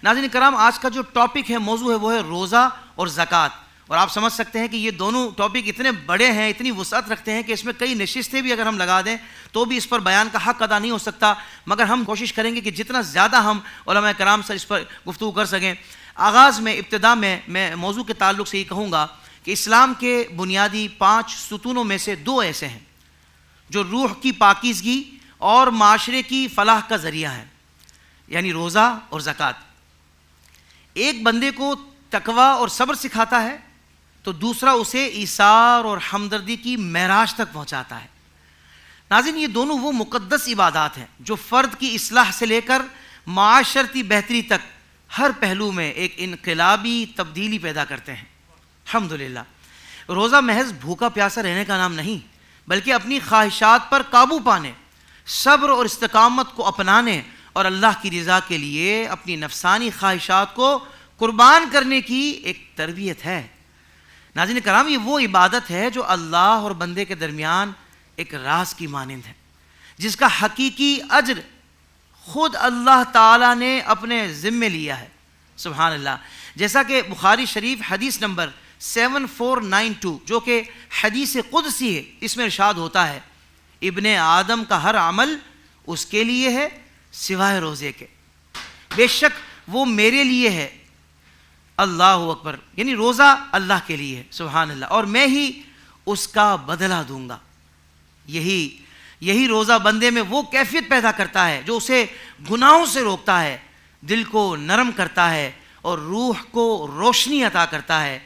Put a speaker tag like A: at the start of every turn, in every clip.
A: ناظرین کرام، آج کا جو ٹاپک ہے، موضوع ہے، وہ ہے روزہ اور زکوٰۃ۔ اور آپ سمجھ سکتے ہیں کہ یہ دونوں ٹاپک اتنے بڑے ہیں، اتنی وسعت رکھتے ہیں کہ اس میں کئی نشستیں بھی اگر ہم لگا دیں تو بھی اس پر بیان کا حق ادا نہیں ہو سکتا، مگر ہم کوشش کریں گے کہ جتنا زیادہ ہم علماء کرام سے اس پر گفتگو کر سکیں۔ آغاز میں، ابتدا میں موضوع کے تعلق سے یہ کہوں گا کہ اسلام کے بنیادی 5 ستونوں میں سے 2 ایسے ہیں جو روح کی پاکیزگی اور معاشرے کی فلاح کا ذریعہ ہے، یعنی روزہ اور زکوٰۃ۔ ایک بندے کو تقوی اور صبر سکھاتا ہے تو دوسرا اسے ایثار اور ہمدردی کی معراج تک پہنچاتا ہے۔ ناظرین، یہ دونوں وہ مقدس عبادات ہیں جو فرد کی اصلاح سے لے کر معاشرتی بہتری تک ہر پہلو میں ایک انقلابی تبدیلی پیدا کرتے ہیں۔ الحمدللہ، روزہ محض بھوکا پیاسا رہنے کا نام نہیں، بلکہ اپنی خواہشات پر قابو پانے، صبر اور استقامت کو اپنانے اور اللہ کی رضا کے لیے اپنی نفسانی خواہشات کو قربان کرنے کی ایک تربیت ہے۔ ناظرین کرام، یہ وہ عبادت ہے جو اللہ اور بندے کے درمیان ایک راز کی مانند ہے، جس کا حقیقی اجر خود اللہ تعالیٰ نے اپنے ذمے لیا ہے۔ سبحان اللہ۔ جیسا کہ بخاری شریف حدیث نمبر 7492 جو کہ حدیث قدسی ہے، اس میں ارشاد ہوتا ہے، ابن آدم کا ہر عمل اس کے لیے ہے سوائے روزے کے، بے شک وہ میرے لیے ہے۔ اللہ اکبر، یعنی روزہ اللہ کے لیے ہے، سبحان اللہ، اور میں ہی اس کا بدلہ دوں گا۔ یہی روزہ بندے میں وہ کیفیت پیدا کرتا ہے جو اسے گناہوں سے روکتا ہے، دل کو نرم کرتا ہے اور روح کو روشنی عطا کرتا ہے۔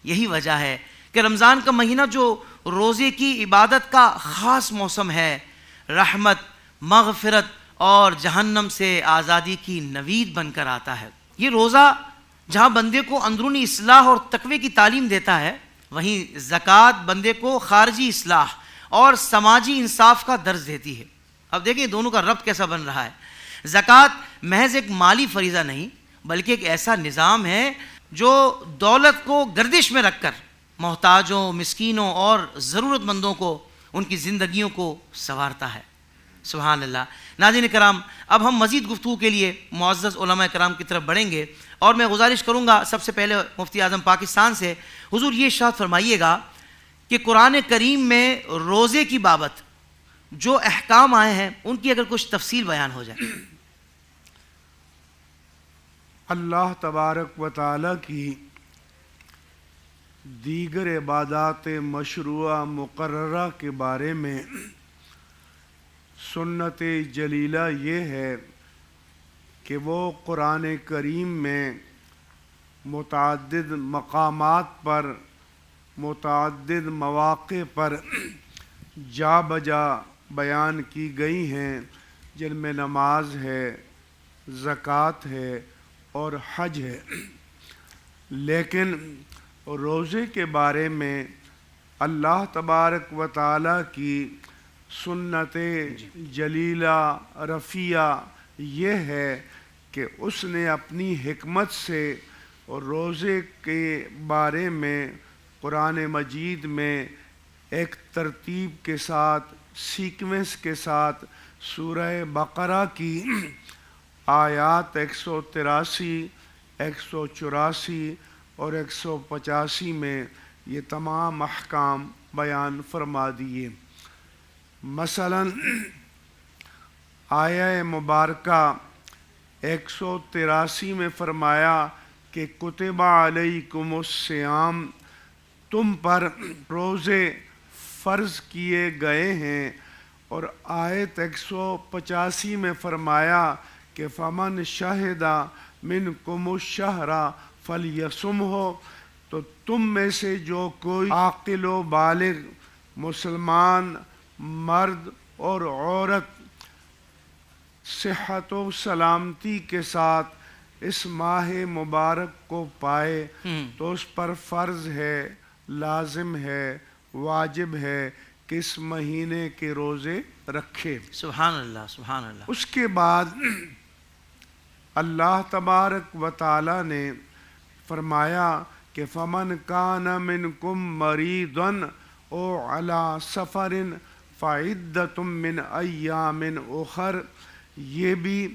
A: یہی وجہ ہے کہ رمضان کا مہینہ جو روزے کی عبادت کا خاص موسم ہے، رحمت، مغفرت اور جہنم سے آزادی کی نوید بن کر آتا ہے۔ یہ روزہ جہاں بندے کو اندرونی اصلاح اور تقوی کی تعلیم دیتا ہے، وہیں زکوٰۃ بندے کو خارجی اصلاح اور سماجی انصاف کا درس دیتی ہے۔ اب دیکھیں دونوں کا ربط کیسا بن رہا ہے۔ زکوٰۃ محض ایک مالی فریضہ نہیں، بلکہ ایک ایسا نظام ہے جو دولت کو گردش میں رکھ کر محتاجوں، مسکینوں اور ضرورت مندوں کو ان کی زندگیوں کو سنوارتا ہے۔ سبحان اللہ۔ ناظرین کرام، اب ہم مزید گفتگو کے لیے معزز علماء کرام کی طرف بڑھیں گے، اور میں گزارش کروں گا سب سے پہلے مفتی اعظم پاکستان سے، حضور یہ ارشاد فرمائیے گا کہ قرآن کریم میں روزے کی بابت جو احکام آئے ہیں ان کی اگر کچھ تفصیل بیان ہو جائے۔
B: اللہ تبارک و تعالیٰ کی دیگر عبادات مشروعہ مقررہ کے بارے میں سنت جلیلہ یہ ہے کہ وہ قرآن کریم میں متعدد مقامات پر، متعدد مواقع پر جا بجا بیان کی گئی ہیں، جن میں نماز ہے، زکوٰۃ ہے اور حج ہے۔ لیکن روزے کے بارے میں اللہ تبارک و تعالیٰ کی سنت جلیلہ رفیع یہ ہے کہ اس نے اپنی حکمت سے روزے کے بارے میں قرآن مجید میں ایک ترتیب کے ساتھ، سیکوینس کے ساتھ سورہ بقرہ کی آیات 183، 184 اور 185 میں یہ تمام احکام بیان فرما دیے۔ مثلاً آیہ مبارکہ 183 میں فرمایا کہ کتب علیکم الصیام، تم پر روزے فرض کیے گئے ہیں، اور آیت 185 میں فرمایا کہ فمن شہد منکم الشہر فلیصمہ، تو تم میں سے جو کوئی عاقل و بالغ مسلمان مرد اور عورت صحت و سلامتی کے ساتھ اس ماہ مبارک کو پائے تو اس پر فرض ہے، لازم ہے، واجب ہے کہ اس مہینے کے روزے رکھے۔
A: سبحان اللہ، سبحان اللہ۔
B: اس کے بعد اللہ تبارک و تعالی نے فرمایا کہ فمن کان منکم مریضا او علی سفر فعدۃ من ایام اخر، یہ بھی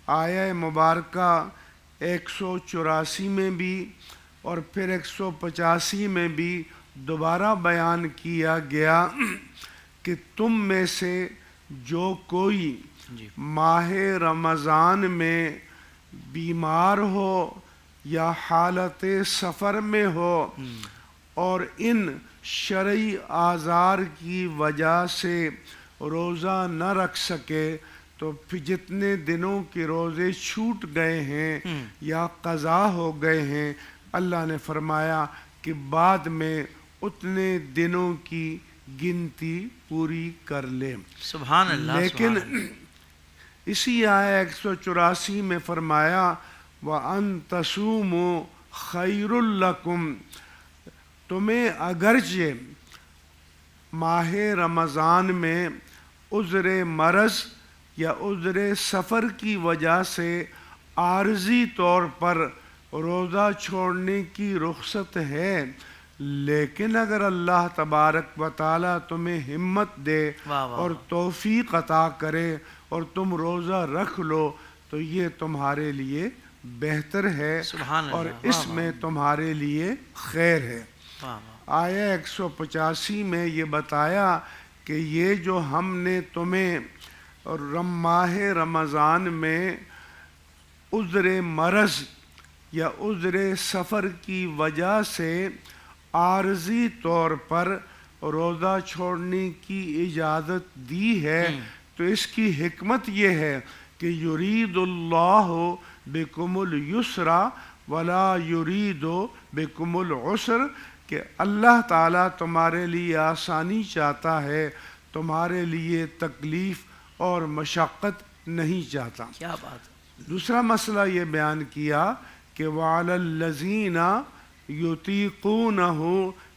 B: آیہ مبارکہ 184 میں بھی اور پھر 185 میں بھی دوبارہ بیان کیا گیا کہ تم میں سے جو کوئی
A: جی
B: ماہ رمضان میں بیمار ہو یا حالت سفر میں ہو اور ان شرعی آزار کی وجہ سے روزہ نہ رکھ سکے تو پھر جتنے دنوں کے روزے چھوٹ گئے ہیں یا قضا ہو گئے ہیں اللہ نے فرمایا کہ بعد میں اتنے دنوں کی گنتی پوری کر لے.
A: سبحان اللہ.
B: لیکن
A: سبحان اللہ.
B: اسی آیہ 184 میں فرمایا وَأَن تَصُومُوا خَيْرٌ لَكُمْ، تمہیں اگرچہ ماہ رمضان میں عذر مرض یا عذر سفر کی وجہ سے عارضی طور پر روزہ چھوڑنے کی رخصت ہے، لیکن اگر اللہ تبارک و تعالیٰ تمہیں ہمت دے اور توفیق عطا کرے اور تم روزہ رکھ لو تو یہ تمہارے لیے بہتر ہے اور اس میں تمہارے لیے خیر ہے. آیہ 185 میں یہ بتایا کہ یہ جو ہم نے تمہیں ماہ رمضان میں عذر مرض یا عذر سفر کی وجہ سے عارضی طور پر روزہ چھوڑنے کی اجازت دی ہے تو اس کی حکمت یہ ہے کہ یرید اللہ بکم اليسر ولا یرید بکم العسر، کہ اللہ تعالیٰ تمہارے لیے آسانی چاہتا ہے، تمہارے لیے تکلیف اور مشقت نہیں چاہتا.
A: کیا بات ہے.
B: دوسرا مسئلہ یہ بیان کیا کہ وَعَلَى الَّذِينَ يُطِيقُونَهُ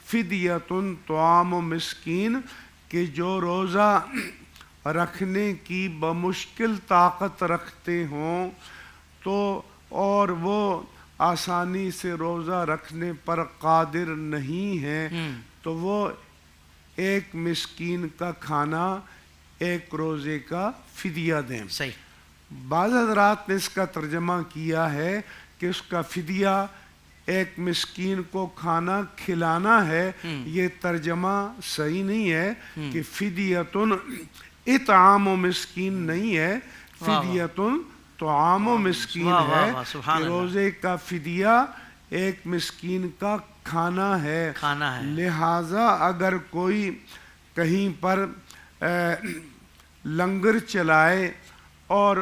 B: فِدْيَةٌ طَعَامُ مِسْكِينٍ، کہ جو روزہ رکھنے کی بمشکل طاقت رکھتے ہوں تو اور وہ آسانی سے روزہ رکھنے پر قادر نہیں ہیں تو وہ ایک مسکین کا کھانا ایک روزے کا فدیہ دیں.
A: صحیح.
B: بعض حضرات نے اس کا ترجمہ کیا ہے کہ اس کا فدیہ ایک مسکین کو کھانا کھلانا ہے. یہ ترجمہ صحیح نہیں ہے کہ فدیتن اطعام و مسکین نہیں ہے، فدیتن طعام و مسکین ہے کہ روزے کا فدیہ ایک مسکین کا کھانا ہے. لہٰذا اگر کوئی کہیں پر لنگر چلائے اور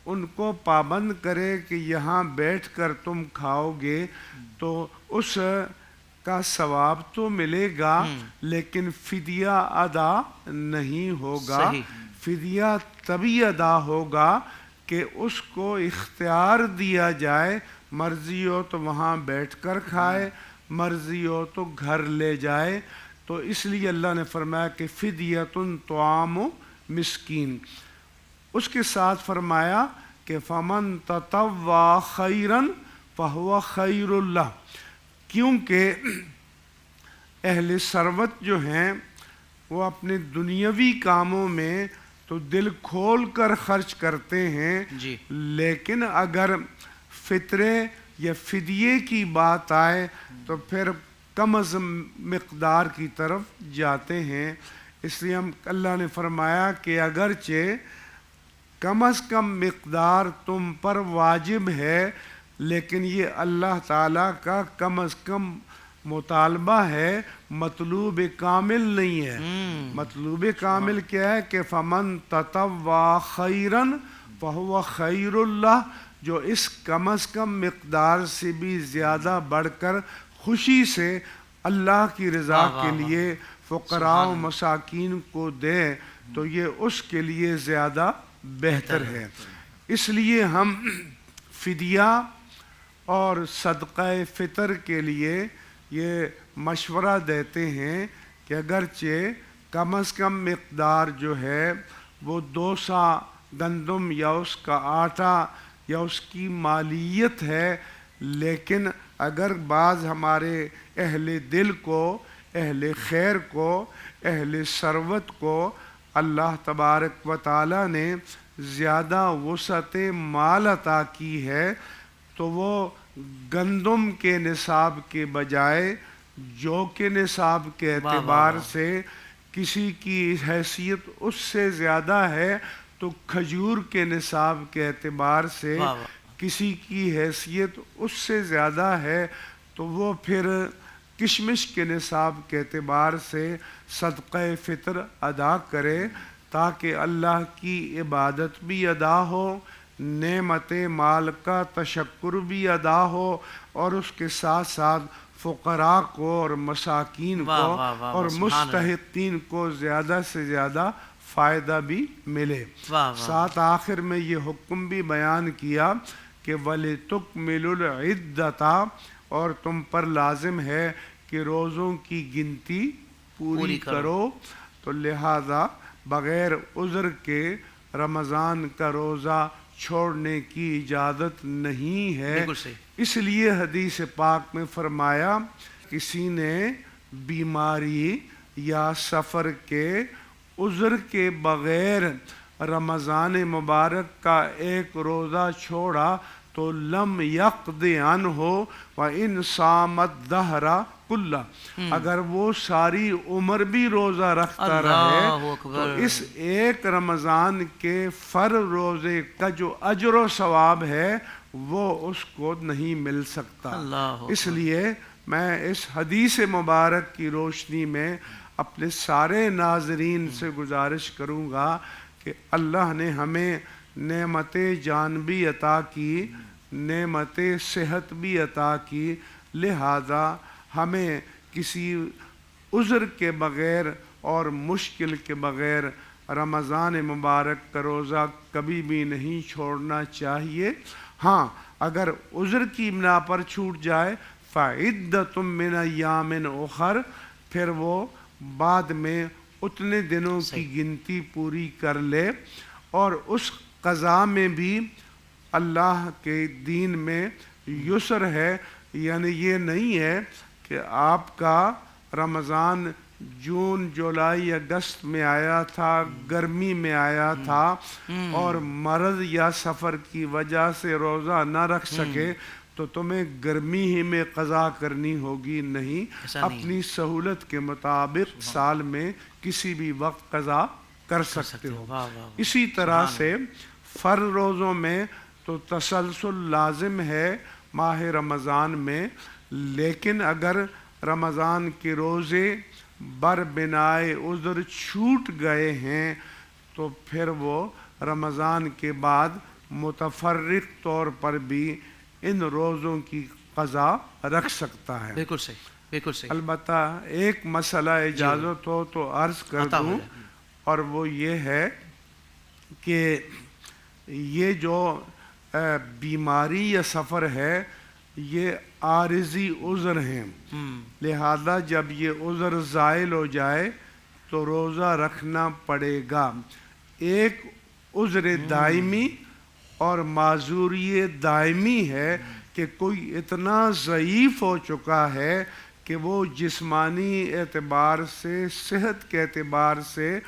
B: ان کو پابند کرے کہ یہاں بیٹھ کر تم کھاؤ گے تو اس کا ثواب تو ملے گا لیکن فدیہ ادا نہیں ہوگا. فدیہ تبھی ادا ہوگا کہ اس کو اختیار دیا جائے، مرضی ہو تو وہاں بیٹھ کر کھائے، مرضی ہو تو گھر لے جائے. تو اس لیے اللہ نے فرمایا کہ فدیۃ طعام مسکین. اس کے ساتھ فرمایا کہ فمن تطوع خیرا فہو خیر اللہ، کیونکہ اہل ثروت جو ہیں وہ اپنے دنیاوی کاموں میں تو دل کھول کر خرچ کرتے ہیں لیکن اگر فطرے یا فدیے کی بات آئے تو پھر کم از مقدار کی طرف جاتے ہیں. اس لیے اللہ نے فرمایا کہ اگرچہ کم از کم مقدار تم پر واجب ہے لیکن یہ اللہ تعالیٰ کا کم از کم مطالبہ ہے، مطلوب کامل نہیں ہے. مطلوب کامل کیا ہے کہ فمن تطوع خیرا فہو خیر اللہ، جو اس کم از کم مقدار سے بھی زیادہ بڑھ کر خوشی سے اللہ کی رضا کے لیے فقراء و مساکین کو دے تو یہ اس کے لیے زیادہ بہتر ہے. اس لیے ہم فدیہ اور صدقہ فطر کے لیے یہ مشورہ دیتے ہیں کہ اگرچہ کم از کم مقدار جو ہے وہ 2 سا گندم یا اس کا آٹا یا اس کی مالیت ہے، لیکن اگر بعض ہمارے اہل دل کو، اہل خیر کو، اہل ثروت کو اللہ تبارک و تعالیٰ نے زیادہ وسعت مال عطا کی ہے تو وہ گندم کے نصاب کے بجائے جو کے نصاب کے اعتبار سے کسی کی حیثیت اس سے زیادہ ہے تو کھجور کے نصاب کے اعتبار سے کسی کی حیثیت اس سے زیادہ ہے تو وہ پھر کشمش کے نصاب کے اعتبار سے صدقہ فطر ادا کرے تاکہ اللہ کی عبادت بھی ادا ہو، نعمت مال کا تشکر بھی ادا ہو، اور اس کے ساتھ ساتھ فقراء کو اور مساکین کو اور مستحقین کو زیادہ سے زیادہ فائدہ بھی ملے۔ ساتھ آخر میں یہ حکم بھی بیان کیا کہ وَلِتُكْمِلُوا الْعِدَّةَ، اور تم پر لازم ہے کہ روزوں کی گنتی پوری کرو، تو لہذا بغیر عذر کے رمضان کا روزہ چھوڑنے کی اجازت نہیں ہے۔ اس لیے حدیث پاک میں فرمایا کسی نے بیماری یا سفر کے عذر کے بغیر رمضان مبارک کا ایک روزہ چھوڑا تو لم یقض عنہ وَإِنْ صَامَ الدَّهْرَ كُلَّهُ، اگر وہ ساری عمر بھی روزہ رکھتا رہے تو اس ایک رمضان کے فرض روزے کا جو اجر و ثواب ہے وہ اس کو نہیں مل سکتا۔ اس لیے میں اس حدیث مبارک کی روشنی میں اپنے سارے ناظرین سے گزارش کروں گا کہ اللہ نے ہمیں نعمت جان بھی عطا کی، نعمت صحت بھی عطا کی، لہذا ہمیں کسی عذر کے بغیر اور مشکل کے بغیر رمضان مبارک کا روزہ کبھی بھی نہیں چھوڑنا چاہیے۔ ہاں اگر عذر کی بنا پر چھوٹ جائے فَعِدَّةٌ مِّنْ أَيَّامٍ أُخَرَ، پھر وہ بعد میں اتنے دنوں کی گنتی پوری کر لے، اور اس قضاء میں بھی اللہ کے دین میں یسر ہے، یعنی یہ نہیں ہے کہ آپ کا رمضان جون جولائی اگست میں آیا تھا، گرمی میں آیا تھا اور مرض یا سفر کی وجہ سے روزہ نہ رکھ سکے تو تمہیں گرمی ہی میں قضا کرنی ہوگی، نہیں، اپنی سہولت کے مطابق سال میں کسی بھی وقت قضا کر سکتے ہو۔ اسی طرح سے فرض روزوں میں تو تسلسل لازم ہے ماہ رمضان میں، لیکن اگر رمضان کے روزے بر بنائے عذر چھوٹ گئے ہیں تو پھر وہ رمضان کے بعد متفرق طور پر بھی ان روزوں کی قضا رکھ سکتا ہے۔
A: بالکل صحیح، بالکل صحیح۔
B: البتہ ایک مسئلہ اجازت ہو تو عرض کر دوں، اور وہ یہ ہے کہ یہ جو بیماری یا سفر ہے یہ عارضی عذر ہیں، لہذا جب یہ عذر زائل ہو جائے تو روزہ رکھنا پڑے گا۔ ایک عذر دائمی اور معذوری دائمی ہے کہ کوئی اتنا ضعیف ہو چکا ہے کہ وہ جسمانی اعتبار سے، صحت کے اعتبار سے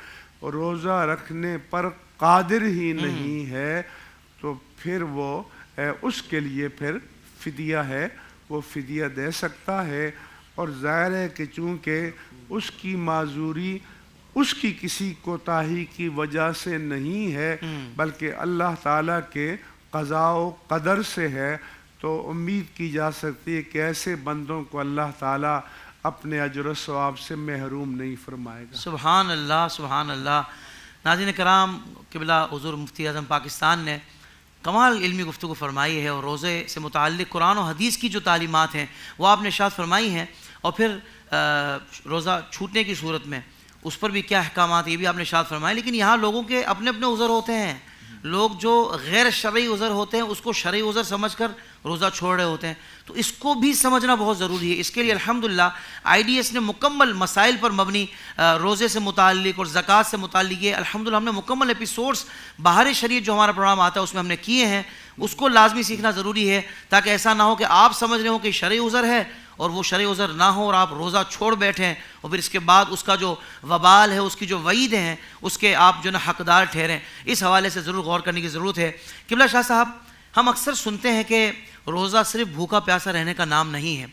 B: روزہ رکھنے پر قادر ہی نہیں ہے، تو پھر وہ اس کے لیے پھر فدیہ ہے، وہ فدیہ دے سکتا ہے۔ اور ظاہر ہے کہ چونکہ اس کی معذوری اس کی کسی کوتاہی کی وجہ سے نہیں ہے بلکہ اللہ تعالیٰ کے قضاء و قدر سے ہے، تو امید کی جا سکتی ہے کہ ایسے بندوں کو اللہ تعالیٰ اپنے اجر و ثواب سے محروم نہیں فرمائے گا۔
A: سبحان اللہ، سبحان اللہ۔ ناظرین کرام، قبلہ حضور مفتی اعظم پاکستان نے کمال علمی گفتگو فرمائی ہے، اور روزے سے متعلق قرآن و حدیث کی جو تعلیمات ہیں وہ آپ نے ارشاد فرمائی ہیں، اور پھر روزہ چھوٹنے کی صورت میں اس پر بھی کیا احکامات یہ بھی آپ نے ارشاد فرمائے۔ لیکن یہاں لوگوں کے اپنے اپنے عذر ہوتے ہیں، لوگ جو غیر شرعی عذر ہوتے ہیں اس کو شرعی عذر سمجھ کر روزہ چھوڑ رہے ہوتے ہیں، تو اس کو بھی سمجھنا بہت ضروری ہے۔ اس کے لیے الحمدللہ IDS نے مکمل مسائل پر مبنی روزے سے متعلق اور زکوٰۃ سے متعلق یہ الحمدللہ ہم نے مکمل ایپیسوڈز بہار شریعت جو ہمارا پروگرام آتا ہے اس میں ہم نے کیے ہیں، اس کو لازمی سیکھنا ضروری ہے تاکہ ایسا نہ ہو کہ آپ سمجھ رہے ہو کہ شرعی عذر ہے اور وہ شرعی عذر نہ ہو اور آپ روزہ چھوڑ بیٹھیں، اور پھر اس کے بعد اس کا جو وبال ہے، اس کی جو وعید ہیں، اس کے آپ جو نا حقدار ٹھہریں۔ اس حوالے سے ضرور غور کرنے کی ضرورت ہے۔ قبلہ شاہ صاحب، ہم اکثر سنتے ہیں کہ روزہ صرف بھوکا پیاسا رہنے کا نام نہیں ہے،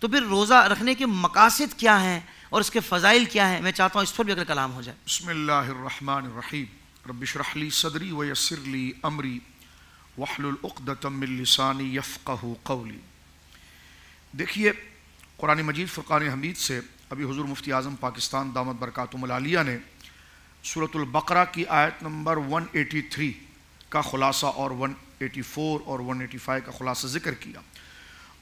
A: تو پھر روزہ رکھنے کے مقاصد کیا ہیں اور اس کے فضائل کیا ہیں؟ میں چاہتا ہوں اس پر بھی اگر کلام ہو جائے۔
C: بسم اللہ الرحمن الرحیم، رب اشرح لی صدری ویسر لی امری واحلل عقدۃ من لسانی یفقہوا قولی۔ دیکھیے قرآن مجید فرقان حمید سے ابھی حضور مفتی اعظم پاکستان دامت برکاتہم العالیہ نے سورۃ البقرہ کی آیت نمبر 183 کا خلاصہ اور 184 اور 185 کا خلاصہ ذکر کیا،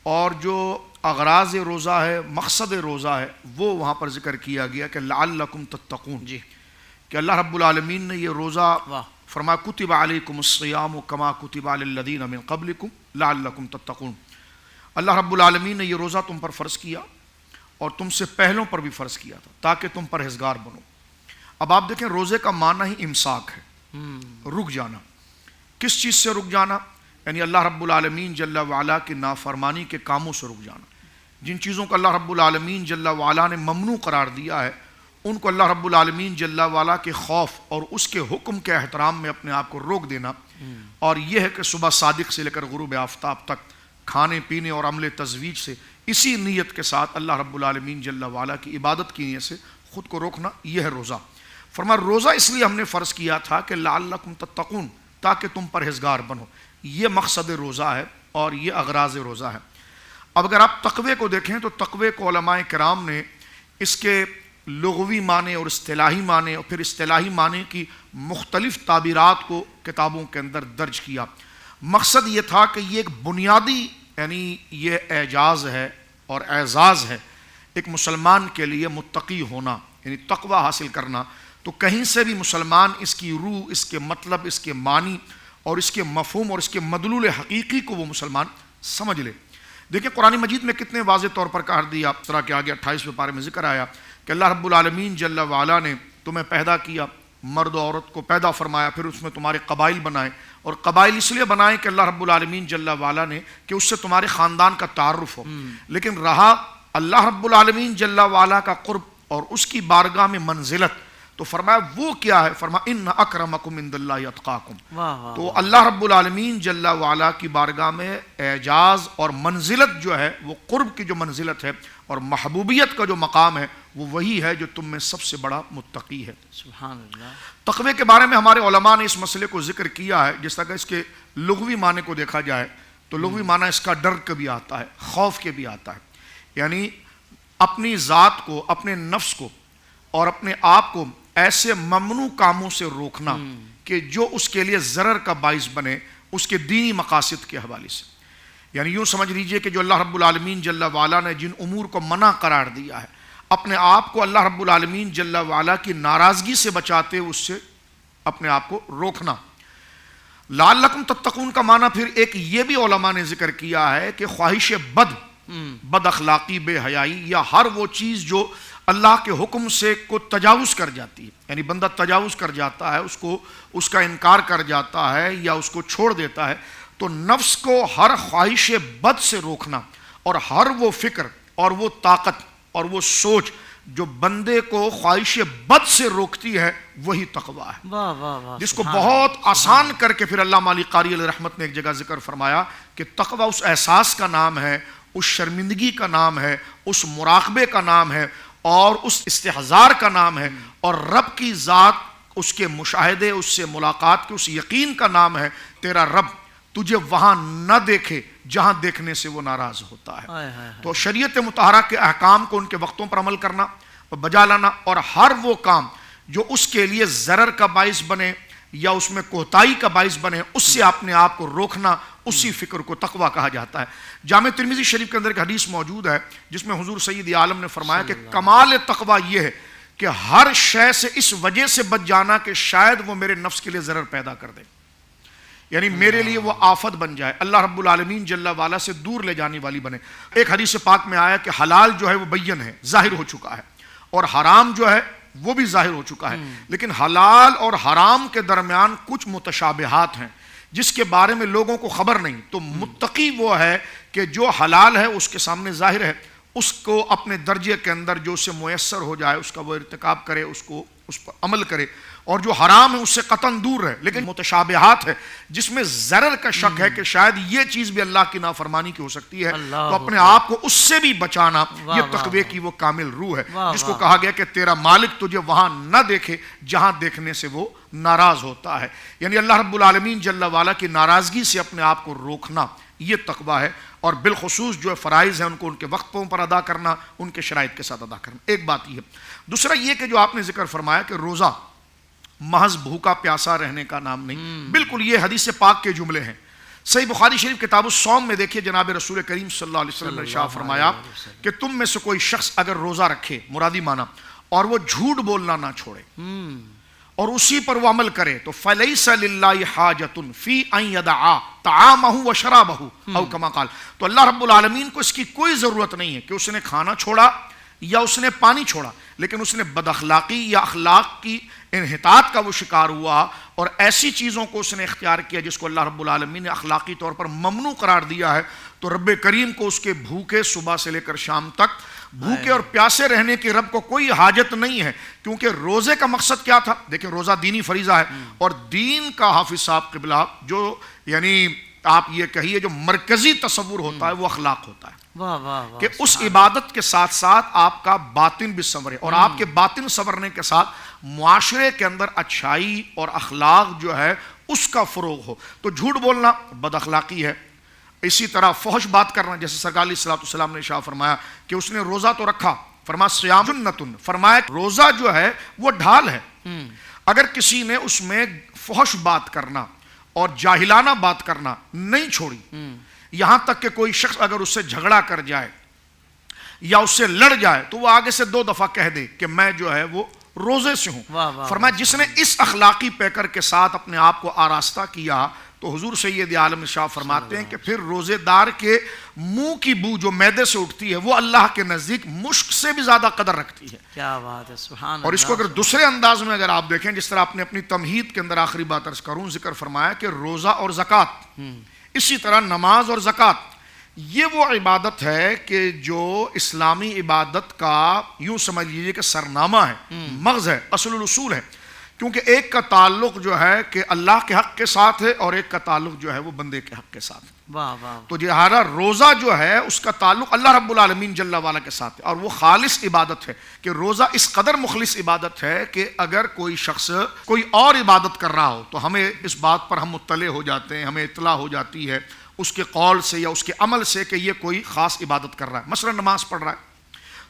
C: اور جو اغراض روزہ ہے، مقصد روزہ ہے، وہ وہاں پر ذکر کیا گیا کہ لعلکم تتقون،
A: جی،
C: کہ اللہ رب العالمین نے یہ روزہ
A: واہ،
C: فرمایا کتب علیکم الصیام کما کتب علی الذین من قبلکم لعلکم تتقون۔ اللہ رب العالمین نے یہ روزہ تم پر فرض کیا اور تم سے پہلوں پر بھی فرض کیا تھا تاکہ تم پرہیزگار بنو۔ اب آپ دیکھیں روزے کا معنی ہی امساک ہے، رک جانا۔ کس چیز سے رک جانا؟ یعنی اللہ رب العالمین جل وعلا کی نافرمانی کے کاموں سے رک جانا۔ جن چیزوں کو اللہ رب العالمین جل وعلا نے ممنوع قرار دیا ہے، ان کو اللہ رب العالمین جل وعلا کے خوف اور اس کے حکم کے احترام میں اپنے آپ کو روک دینا، اور یہ ہے کہ صبح صادق سے لے کر غروب آفتاب تک کھانے پینے اور عمل تزویج سے اسی نیت کے ساتھ اللہ رب العالمین جل وعلا کی عبادت کی نیت سے خود کو روکنا، یہ ہے روزہ۔ فرمایا روزہ اس لیے ہم نے فرض کیا تھا کہ لعلکم تتقون، تاکہ تم پرہیزگار بنو۔ یہ مقصد روزہ ہے اور یہ اغراض روزہ ہے۔ اب اگر آپ تقوی کو دیکھیں تو تقوی کو علماء کرام نے اس کے لغوی معنی اور اصطلاحی معنی اور پھر اصطلاحی معنی کی مختلف تعبیرات کو کتابوں کے اندر درج کیا۔ مقصد یہ تھا کہ یہ ایک بنیادی، یعنی یہ اعجاز ہے اور اعزاز ہے ایک مسلمان کے لیے متقی ہونا، یعنی تقوی حاصل کرنا۔ تو کہیں سے بھی مسلمان اس کی روح، اس کے مطلب، اس کے معنی اور اس کے مفہوم اور اس کے مدلول حقیقی کو وہ مسلمان سمجھ لے۔ دیکھیں قرآن مجید میں کتنے واضح طور پر کہا دیا، اس طرح کے آگے 28ویں پارے میں ذکر آیا کہ اللہ رب العالمین جل وعلا نے تمہیں پیدا کیا، مرد و عورت کو پیدا فرمایا، پھر اس میں تمہارے قبائل بنائے، اور قبائل اس لیے بنائے کہ اللہ رب العالمین جل وعلا نے کہ اس سے تمہارے خاندان کا تعارف ہو۔ لیکن رہا اللہ رب العالمین جل وعلا کا قرب اور اس کی بارگاہ میں منزلت، تو فرمایا وہ کیا ہے؟ فرمایا ان اکرمکم عند اللہ اتقاکم۔ تو اللہ رب العالمین جل وعلا کی بارگاہ میں اعجاز اور منزلت جو ہے، وہ قرب کی جو منزلت ہے اور محبوبیت کا جو مقام ہے، وہ وہی ہے جو تم میں سب سے بڑا متقی ہے۔
A: سبحان اللہ۔
C: تقوی کے بارے میں ہمارے علماء نے اس مسئلے کو ذکر کیا ہے، جس طرح اس کے لغوی معنی کو دیکھا جائے تو لغوی معنی اس کا ڈر کا بھی آتا ہے، خوف کے بھی آتا ہے، یعنی اپنی ذات کو، اپنے نفس کو اور اپنے آپ کو ایسے ممنوع کاموں سے روکنا کہ جو اس کے لیے ضرر کا باعث بنے اس کے دینی مقاصد کے حوالے سے۔ یعنی یوں سمجھ لیجئے کہ جو اللہ رب العالمین جل وعلا نے جن امور کو منع قرار دیا ہے، اپنے آپ کو اللہ رب العالمین جل وعلا کی ناراضگی سے بچاتے ہوئے اس سے اپنے آپ کو روکنا۔ لعلکم تتقون کا معنی پھر ایک یہ بھی علماء نے ذکر کیا ہے کہ خواہش بد اخلاقی، بے حیائی یا ہر وہ چیز جو اللہ کے حکم سے کو تجاوز کر جاتی ہے، یعنی بندہ تجاوز کر جاتا ہے، اس کا انکار کر جاتا ہے یا اس کو چھوڑ دیتا ہے، تو نفس کو ہر خواہش بد سے روکنا، اور ہر وہ فکر اور وہ طاقت اور وہ سوچ جو بندے کو خواہش بد سے روکتی ہے، وہی تقوی ہے۔
A: واہ واہ واہ،
C: جس کو بہت آسان کر کے پھر علامہ علی قاری علیہ رحمت نے ایک جگہ ذکر فرمایا کہ تقوی اس احساس کا نام ہے، اس شرمندگی کا نام ہے، اس مراقبے کا نام ہے اور اس استحضار کا نام ہے، اور رب کی ذات، اس کے مشاہدے، اس سے ملاقات کے اس یقین کا نام ہے۔ تیرا رب تجھے وہاں نہ دیکھے جہاں دیکھنے سے وہ ناراض ہوتا ہے۔ تو شریعت مطہرہ کے احکام کو ان کے وقتوں پر عمل کرنا اور بجا لانا، اور ہر وہ کام جو اس کے لیے ضرر کا باعث بنے یا اس میں کوتاہی کا باعث بنے، اس سے اپنے آپ کو روکنا، اسی فکر کو تقوی کہا جاتا ہے۔ جامع ترمذی شریف کے اندر ایک حدیث موجود ہے جس میں حضور سید عالم نے فرمایا کہ کمال تقوی یہ ہے کہ ہر شے سے اس وجہ سے بچ جانا کہ شاید وہ میرے نفس کے لیے ضرر پیدا کر دے، یعنی میرے لیے وہ آفت بن جائے، اللہ رب العالمین جل وعلا سے دور لے جانے والی بنے۔ ایک حدیث پاک میں آیا کہ حلال جو ہے وہ بین ہے، ظاہر ہو چکا ہے، اور حرام جو ہے وہ بھی ظاہر ہو چکا ہے، لیکن حلال اور حرام کے درمیان کچھ متشابہات ہیں جس کے بارے میں لوگوں کو خبر نہیں۔ تو متقی وہ ہے کہ جو حلال ہے اس کے سامنے ظاہر ہے، اس کو اپنے درجے کے اندر جو اسے میسر ہو جائے اس کا وہ ارتکاب کرے، اس کو اس پر عمل کرے، اور جو حرام ہے اس سے قطعاً دور رہے. لیکن متشابہات ہے جس میں ضرر کا شک ہے کہ شاید یہ چیز بھی اللہ کی نافرمانی کی ہو سکتی ہے، تو اپنے آپ کو اس سے بھی بچانا، یہ تقوی کی وہ کامل روح ہے جس کو کہا گیا کہ تیرا مالک تجھے وہاں نہ دیکھے جہاں دیکھنے سے وہ ناراض ہوتا ہے. یعنی اللہ رب العالمین جل وعلا کی ناراضگی سے اپنے آپ کو روکنا، یہ تقوی ہے. اور بالخصوص جو فرائض ہیں ان کو ان کے وقتوں پر ادا کرنا، ان کے شرائط کے ساتھ ادا کرنا. ایک بات یہ ہے. دوسرا یہ کہ جو آپ نے ذکر فرمایا کہ روزہ محض بھوکا پیاسا رہنے کا نام نہیں، بالکل یہ حدیث پاک کے جملے ہیں. صحیح بخاری شریف کتاب الصوم میں دیکھیے جناب رسول کریم صلی اللہ علیہ وسلم نے ارشاد فرمایا کہ تم میں سے کوئی شخص اگر روزہ رکھے، مرادی مانا، اور وہ جھوٹ بولنا نہ چھوڑے اور اسی پر وہ عمل کرے، تو فَلَيْسَ لِلَّهِ حَاجَةٌ فِي أَن يَدَعَ طَعَامَهُ وَشَرَابَهُ او کما قال. تو اللہ رب العالمین کو اس کی کوئی ضرورت نہیں ہے کہ اس نے کھانا چھوڑا یا اس نے پانی چھوڑا، لیکن اس نے بد اخلاقی یا اخلاق کی انحطاط کا وہ شکار ہوا اور ایسی چیزوں کو اس نے اختیار کیا جس کو اللہ رب العالمین نے اخلاقی طور پر ممنوع قرار دیا ہے. تو رب کریم کو اس کے بھوکے صبح سے لے کر شام تک بھوکے اور پیاسے رہنے کی رب کو کوئی حاجت نہیں ہے، کیونکہ روزے کا مقصد کیا تھا؟ دیکھیں روزہ دینی فریضہ ہے، اور دین کا حافظ صاحب قبلہ جو یعنی آپ یہ کہیے جو مرکزی تصور ہوتا ہے وہ اخلاق ہوتا ہے. کہ اس عبادت کے ساتھ ساتھ آپ کا باطن بھی سنورے، اور آپ کے باطن سنورنے کے ساتھ معاشرے کے اندر اچھائی اور اخلاق جو ہے اس کا فروغ ہو. تو جھوٹ بولنا بد اخلاقی ہے. اسی طرح فحش بات کرنا، جیسے سرکار علیہ الصلوۃ والسلام نے ارشاد فرمایا کہ اس نے روزہ تو رکھا، فرمایا صیام جنتن، فرمایا روزہ جو ہے وہ ڈھال ہے. اگر کسی نے اس میں فحش بات کرنا اور جاہلانہ بات کرنا نہیں چھوڑی، یہاں تک کہ کوئی شخص اگر اس سے جھگڑا کر جائے یا اس سے لڑ جائے تو وہ آگے سے 2 دفعہ کہہ دے کہ میں جو ہے وہ روزے سے ہوں. فرمایا جس نے اس اخلاقی پیکر کے ساتھ اپنے آپ کو آراستہ کیا تو حضور سید عالم ارشاد فرماتے ہیں کہ پھر روزے دار کے منہ کی بو جو معدے سے اٹھتی ہے وہ اللہ کے نزدیک مشک سے بھی زیادہ قدر رکھتی ہے.
A: کیا بات ہے، سبحان اللہ.
C: اور اس کو اگر دوسرے انداز میں اگر آپ دیکھیں، جس طرح آپ نے اپنی تمہید کے اندر آخری بات عرض کروں ذکر فرمایا کہ روزہ اور زکوٰۃ، اسی طرح نماز اور زکوٰۃ یہ وہ عبادت ہے کہ جو اسلامی عبادت کا یوں سمجھ لیجیے کہ سرنامہ ہے، مغز ہے، اصل الاصول ہے. کیونکہ ایک کا تعلق جو ہے کہ اللہ کے حق کے ساتھ ہے اور ایک کا تعلق جو ہے وہ بندے کے حق کے ساتھ ہے. تو لہٰذا روزہ جو ہے اس کا تعلق اللہ رب العالمین جل وعلا کے ساتھ ہے، اور وہ خالص عبادت ہے کہ روزہ اس قدر مخلص عبادت ہے کہ اگر کوئی شخص کوئی اور عبادت کر رہا ہو تو ہمیں اس بات پر ہم مطلع ہو جاتے ہیں، ہمیں اطلاع ہو جاتی ہے اس کے قول سے یا اس کے عمل سے کہ یہ کوئی خاص عبادت کر رہا ہے. مثلا نماز پڑھ رہا ہے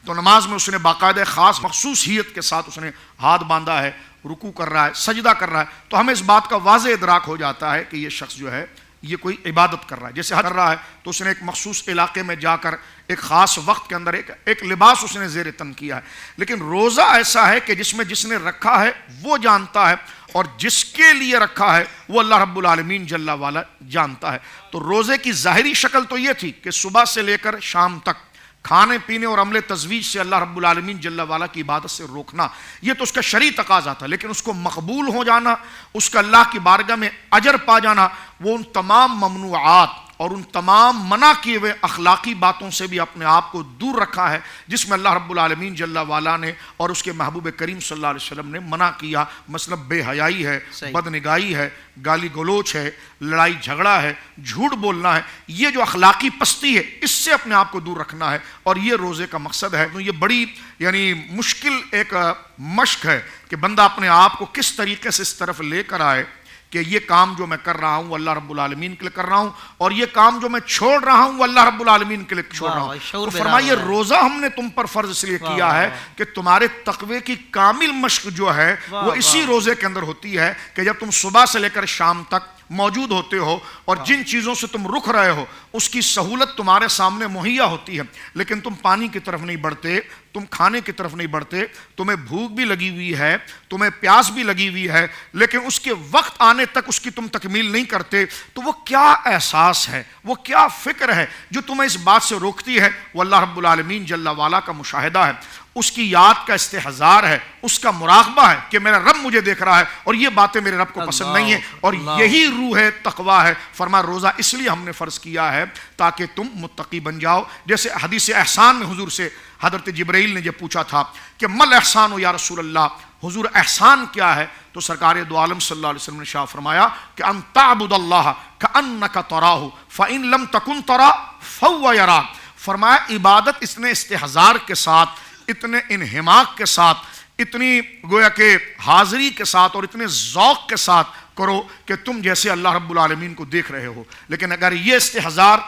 C: تو نماز میں اس نے باقاعدہ خاص مخصوصیت کے ساتھ اس نے ہاتھ باندھا ہے، رکوع کر رہا ہے، سجدہ کر رہا ہے، تو ہمیں اس بات کا واضح ادراک ہو جاتا ہے کہ یہ شخص جو ہے یہ کوئی عبادت کر رہا ہے. جیسے حج کر رہا ہے تو اس نے ایک مخصوص علاقے میں جا کر ایک خاص وقت کے اندر ایک لباس اس نے زیر تن کیا ہے. لیکن روزہ ایسا ہے کہ جس میں جس نے رکھا ہے وہ جانتا ہے اور جس کے لیے رکھا ہے وہ اللہ رب العالمین جل وعلا جانتا ہے. تو روزے کی ظاہری شکل تو یہ تھی کہ صبح سے لے کر شام تک کھانے پینے اور عمل تزویج سے اللہ رب العالمین جل وعلا کی عبادت سے روکنا، یہ تو اس کا شرعی تقاضا تھا. لیکن اس کو مقبول ہو جانا، اس کا اللہ کی بارگاہ میں اجر پا جانا، وہ ان تمام ممنوعات اور ان تمام منع کیے ہوئے اخلاقی باتوں سے بھی اپنے آپ کو دور رکھا ہے جس میں اللہ رب العالمین جل وعلا نے اور اس کے محبوب کریم صلی اللہ علیہ وسلم نے منع کیا. مثلا بے حیائی ہے، بدنگاہی ہے، گالی گلوچ ہے، لڑائی جھگڑا ہے، جھوٹ بولنا ہے. یہ جو اخلاقی پستی ہے اس سے اپنے آپ کو دور رکھنا ہے، اور یہ روزے کا مقصد ہے. تو یہ بڑی یعنی مشکل ایک مشق ہے کہ بندہ اپنے آپ کو کس طریقے سے اس طرف لے کر آئے کہ یہ کام جو میں کر رہا ہوں وہ اللہ رب العالمین کے لیے کر رہا ہوں، اور یہ کام جو میں چھوڑ رہا ہوں وہ اللہ رب العالمین کے لیے چھوڑ رہا ہوں. تو فرمائیے روزہ ہم نے تم پر فرض اس لیے کیا ہے کہ تمہارے تقوی کی کامل مشق جو ہے وہ اسی روزے کے اندر ہوتی ہے کہ جب تم صبح سے لے کر شام تک موجود ہوتے ہو اور جن چیزوں سے تم رک رہے ہو اس کی سہولت تمہارے سامنے مہیا ہوتی ہے، لیکن تم پانی کی طرف نہیں بڑھتے، تم کھانے کی طرف نہیں بڑھتے، تمہیں بھوک بھی لگی ہوئی ہے، تمہیں پیاس بھی لگی ہوئی ہے، لیکن اس کے وقت آنے تک اس کی تم تکمیل نہیں کرتے. تو وہ کیا احساس ہے، وہ کیا فکر ہے جو تمہیں اس بات سے روکتی ہے؟ وہ اللہ رب العالمین جل وعلا کا مشاہدہ ہے. اس کی یاد کا استحضار ہے، اس کا مراقبہ ہے کہ میرا رب مجھے دیکھ رہا ہے اور یہ باتیں میرے رب کو پسند نہیں ہیں، اور یہی روح تقویٰ ہے۔ فرمایا روزہ اس لیے ہم نے فرض کیا ہے تاکہ تم متقی بن جاؤ۔ جیسے حدیث احسان میں حضور سے حضرت جبرائیل نے جب پوچھا تھا کہ مل احسان یا رسول اللہ، حضور احسان کیا ہے؟ تو سرکار دو عالم صلی اللہ علیہ وسلم نے شاہ فرمایا کہ ان تعبد اللہ کأنک تراہ فإن لم تکن ترا فہو یراک۔ فرمایا عبادت اتنے استحضار کے ساتھ، اتنے انہماک کے ساتھ، اتنی گویا کہ حاضری کے ساتھ اور اتنے ذوق کے ساتھ کرو کہ تم جیسے اللہ رب العالمین کو دیکھ رہے ہو۔ لیکن اگر یہ استحضار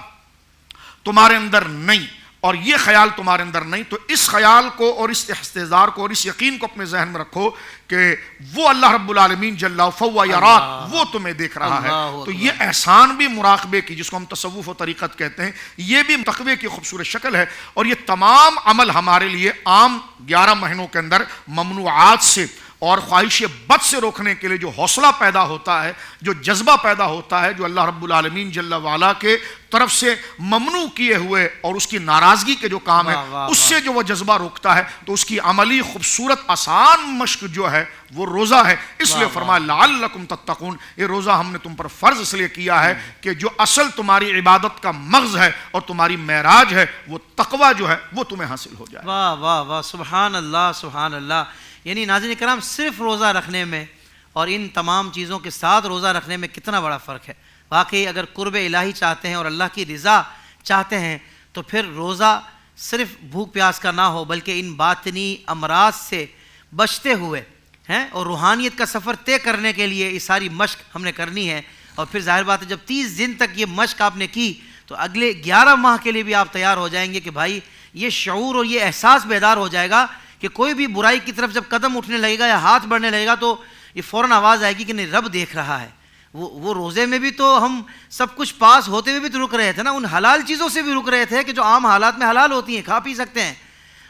C: تمہارے اندر نہیں اور یہ خیال تمہارے اندر نہیں، تو اس خیال کو اور اس استحضار کو اور اس یقین کو اپنے ذہن میں رکھو کہ وہ اللہ رب العالمین جل فہو یراک، وہ تمہیں دیکھ رہا ہے۔ تو یہ احسان بھی مراقبے کی، جس کو ہم تصوف و طریقت کہتے ہیں، یہ بھی تقوی کی خوبصورت شکل ہے۔ اور یہ تمام عمل ہمارے لیے عام 11 مہینوں کے اندر ممنوعات سے اور خواہش بد سے روکنے کے لیے جو حوصلہ پیدا ہوتا ہے، جو جذبہ پیدا ہوتا ہے، جو اللہ رب العالمین جل وعلا کے طرف سے ممنوع کیے ہوئے اور اس کی ناراضگی کے جو کام ہے، اس سے جو وہ جذبہ روکتا ہے، تو اس کی عملی خوبصورت آسان مشق جو ہے وہ روزہ ہے۔ اس لیے فرمایا لعلکم تتقون، یہ روزہ ہم نے تم پر فرض اس لیے کیا ہے کہ جو اصل تمہاری عبادت کا مغز ہے اور تمہاری معراج ہے، وہ تقوی جو ہے وہ تمہیں حاصل ہو جائے۔
A: واہ واہ واہ، سبحان اللہ سبحان اللہ۔ یعنی ناظرین کرام، صرف روزہ رکھنے میں اور ان تمام چیزوں کے ساتھ روزہ رکھنے میں کتنا بڑا فرق ہے۔ واقعی اگر قرب الہی چاہتے ہیں اور اللہ کی رضا چاہتے ہیں تو پھر روزہ صرف بھوک پیاس کا نہ ہو، بلکہ ان باطنی امراض سے بچتے ہوئے ہیں اور روحانیت کا سفر طے کرنے کے لیے یہ ساری مشق ہم نے کرنی ہے۔ اور پھر ظاہر بات ہے جب 30 دن تک یہ مشق آپ نے کی تو اگلے 11 ماہ کے لیے بھی آپ تیار ہو جائیں گے کہ بھائی یہ شعور اور یہ احساس بیدار ہو جائے گا کہ کوئی بھی برائی کی طرف جب قدم اٹھنے لگے گا یا ہاتھ بڑھنے لگے گا تو یہ فوراً آواز آئے گی کہ نہیں، رب دیکھ رہا ہے۔ وہ روزے میں بھی تو ہم سب کچھ پاس ہوتے ہوئے بھی تو رک رہے تھے نا، ان حلال چیزوں سے بھی رک رہے تھے کہ جو عام حالات میں حلال ہوتی ہیں، کھا پی سکتے ہیں،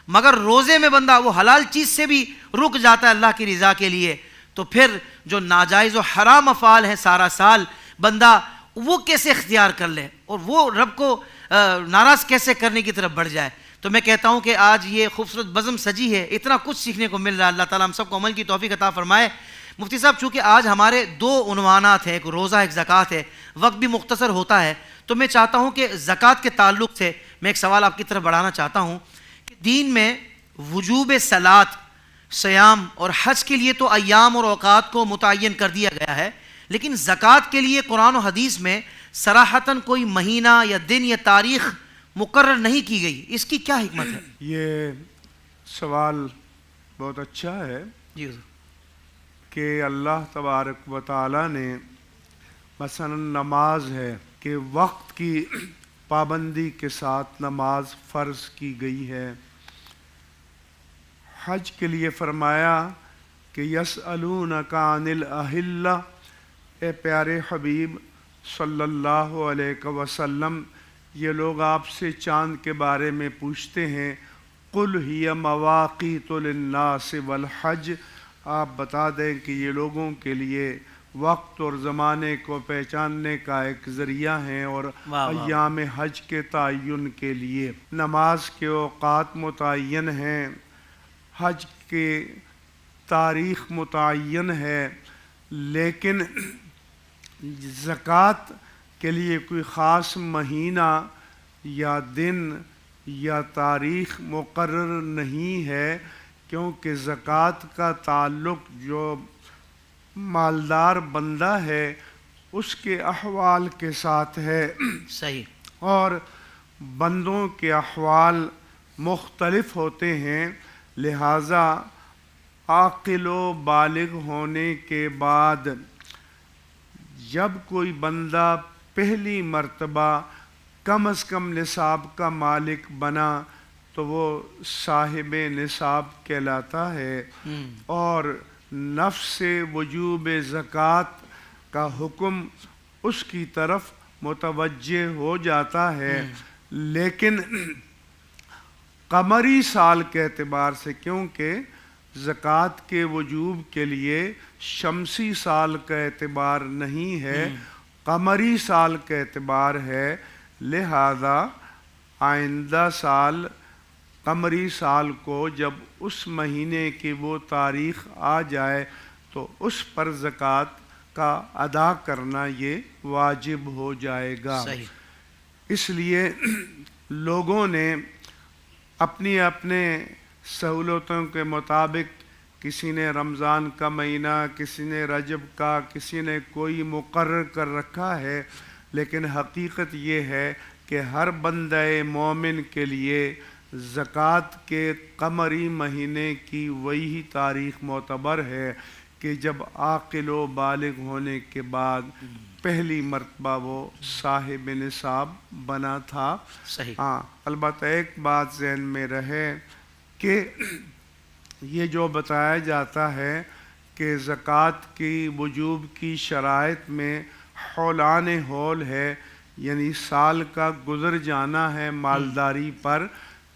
A: مگر روزے میں بندہ وہ حلال چیز سے بھی رک جاتا ہے اللہ کی رضا کے لیے، تو پھر جو ناجائز و حرام افعال ہیں سارا سال بندہ وہ کیسے اختیار کر لے اور وہ رب کو ناراض کیسے کرنے کی طرف بڑھ جائے۔ تو میں کہتا ہوں کہ آج یہ خوبصورت بزم سجی ہے، اتنا کچھ سیکھنے کو مل رہا ہے۔ اللہ تعالیٰ ہم سب کو عمل کی توفیق عطا فرمائے۔ مفتی صاحب، چونکہ آج ہمارے 2 عنوانات ہیں، ایک روزہ ایک زکوٰۃ ہے، وقت بھی مختصر ہوتا ہے، تو میں چاہتا ہوں کہ زکوٰۃ کے تعلق سے میں ایک سوال آپ کی طرف بڑھانا چاہتا ہوں کہ دین میں وجوب صلاۃ، صیام اور حج کے لیے تو ایام اور اوقات کو متعین کر دیا گیا ہے، لیکن زکوٰۃ کے لیے قرآن و حدیث میں صراحتاً کوئی مہینہ یا دن یا تاریخ مقرر نہیں کی گئی، اس کی کیا حکمت ہے؟
B: یہ سوال بہت اچھا ہے
A: جی حضور۔
B: کہ اللہ تبارک و تعالیٰ نے مثلا نماز ہے کہ وقت کی پابندی کے ساتھ نماز فرض کی گئی ہے۔ حج کے لیے فرمایا کہ یسألونک عن الأہلہ، اے پیارے حبیب صلی اللہ علیہ وسلم، یہ لوگ آپ سے چاند کے بارے میں پوچھتے ہیں، قل ہی مواقیت للناس والحج، آپ بتا دیں کہ یہ لوگوں کے لیے وقت اور زمانے کو پہچاننے کا ایک ذریعہ ہیں اور ایام حج کے تعین کے لیے نماز کے اوقات متعین ہیں، حج کے تاریخ متعین ہے، لیکن زکوٰۃ کے لیے کوئی خاص مہینہ یا دن یا تاریخ مقرر نہیں ہے، کیونکہ زکوٰۃ کا تعلق جو مالدار بندہ ہے اس کے احوال کے ساتھ ہے۔
A: صحیح۔
B: اور بندوں کے احوال مختلف ہوتے ہیں، لہٰذا عاقل و بالغ ہونے کے بعد جب کوئی بندہ پہلی مرتبہ کم از کم نصاب کا مالک بنا تو وہ صاحب نصاب کہلاتا ہے، اور نفس وجوب زکوٰۃ کا حکم اس کی طرف متوجہ ہو جاتا ہے۔ لیکن قمری سال کے اعتبار سے، کیونکہ زکوٰۃ کے وجوب کے لیے شمسی سال کا اعتبار نہیں ہے، قمری سال کا اعتبار ہے، لہذا آئندہ سال قمری سال کو جب اس مہینے کی وہ تاریخ آ جائے تو اس پر زکوٰۃ کا ادا کرنا یہ واجب ہو جائے گا۔
A: صحیح۔
B: اس لیے لوگوں نے اپنی اپنے سہولتوں کے مطابق، کسی نے رمضان کا مہینہ، کسی نے رجب کا، کسی نے کوئی مقرر کر رکھا ہے، لیکن حقیقت یہ ہے کہ ہر بندہ مومن کے لیے زکوٰۃ کے قمری مہینے کی وہی تاریخ معتبر ہے کہ جب عاقل و بالغ ہونے کے بعد پہلی مرتبہ وہ صاحب نصاب بنا تھا۔
A: صحیح۔
B: ہاں، البتہ ایک بات ذہن میں رہے کہ یہ جو بتایا جاتا ہے کہ زکوٰۃ کی وجوب کی شرائط میں حولان حول ہے، یعنی سال کا گزر جانا ہے مالداری پر،